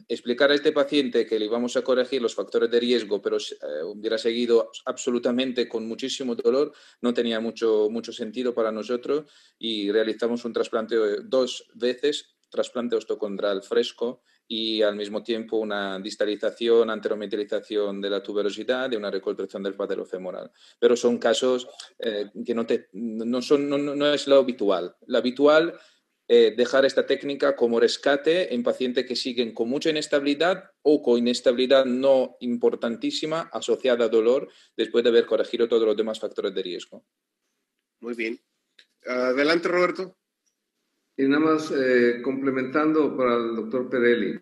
explicar a este paciente que le íbamos a corregir los factores de riesgo, pero hubiera seguido absolutamente con muchísimo dolor, no tenía mucho sentido para nosotros, y realizamos un trasplante 2 veces, trasplante ostocondral fresco, y al mismo tiempo una distalización, anterometalización de la tuberosidad y una reconstrucción del patelofemoral. Pero son casos que no es lo habitual. Lo habitual es dejar esta técnica como rescate en pacientes que siguen con mucha inestabilidad o con inestabilidad no importantísima asociada a dolor después de haber corregido todos los demás factores de riesgo. Muy bien. Adelante, Roberto. Y nada más complementando para el doctor Perelli,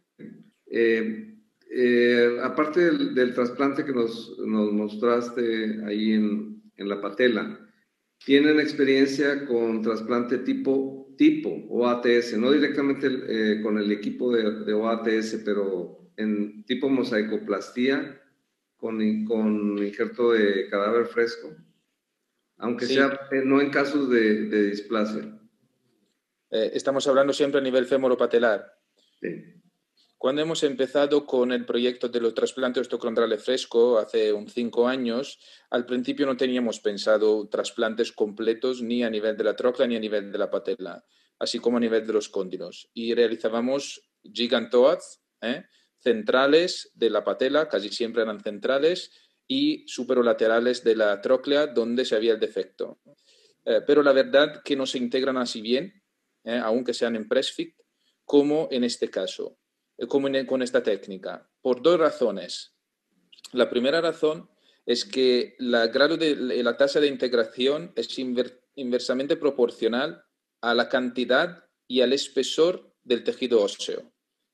aparte del trasplante que nos mostraste ahí en la patela, ¿tienen experiencia con trasplante tipo OATS? No directamente con el equipo de OATS, pero en tipo mosaicoplastía con injerto de cadáver fresco, aunque Sí. sea no en casos de displasia. Estamos hablando siempre a nivel femoropatelar. Sí. Cuando hemos empezado con el proyecto de los trasplantes osteocondrales fresco, hace 5 años, al principio no teníamos pensado trasplantes completos ni a nivel de la trocla ni a nivel de la patela, así como a nivel de los cóndilos. Y realizábamos gigantoads, centrales de la patela, casi siempre eran centrales, y superolaterales de la tróclea, donde se había el defecto. Pero la verdad que no se integran así bien, aunque sean en press-fit, como en este caso, con esta técnica, por 2 razones. La primera razón es que la tasa de integración es inversamente proporcional a la cantidad y al espesor del tejido óseo.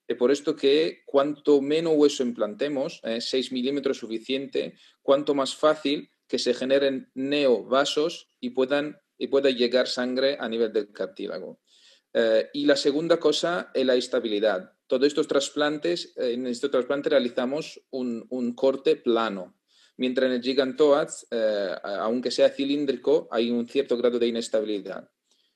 Y por esto que cuanto menos hueso implantemos, 6 milímetros suficiente, cuanto más fácil que se generen neovasos y pueda llegar sangre a nivel del cartílago. Y la segunda cosa es la estabilidad. Todos estos trasplantes, en este trasplante realizamos un corte plano, mientras en el gigantoads, aunque sea cilíndrico, hay un cierto grado de inestabilidad.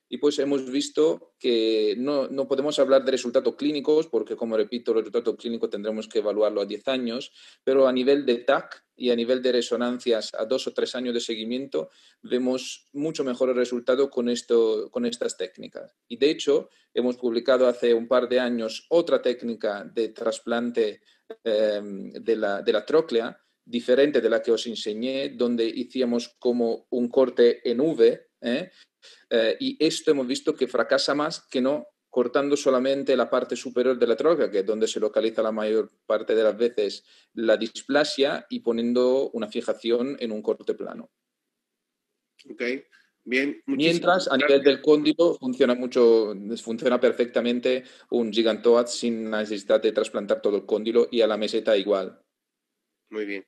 Y pues hemos visto que no podemos hablar de resultados clínicos, porque como repito, los resultados clínicos tendremos que evaluarlo a 10 años, pero a nivel de TAC y a nivel de resonancias a 2 o 3 años de seguimiento, vemos mucho mejores resultados con estas técnicas. Y de hecho, hemos publicado hace un par de años otra técnica de trasplante de la tróclea, diferente de la que os enseñé, donde hicimos como un corte en V, y esto hemos visto que fracasa más que no cortando solamente la parte superior de la tróclea, que es donde se localiza la mayor parte de las veces la displasia, y poniendo una fijación en un corte plano. Ok, bien. Mientras, a nivel del cóndilo, funciona perfectamente un gigantoad sin necesidad de trasplantar todo el cóndilo, y a la meseta igual. Muy bien.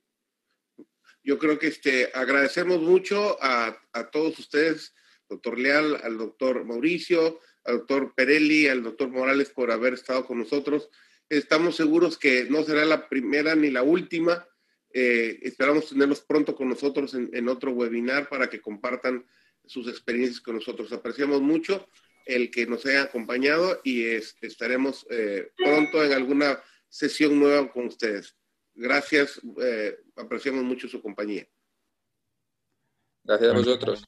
Yo creo que agradecemos mucho a todos ustedes, doctor Leal, al doctor Mauricio, al doctor Perelli, al doctor Morales, por haber estado con nosotros. Estamos seguros que no será la primera ni la última. Esperamos tenerlos pronto con nosotros en otro webinar para que compartan sus experiencias con nosotros. Apreciamos mucho el que nos haya acompañado y estaremos pronto en alguna sesión nueva con ustedes. Gracias, apreciamos mucho su compañía. Gracias a vosotros.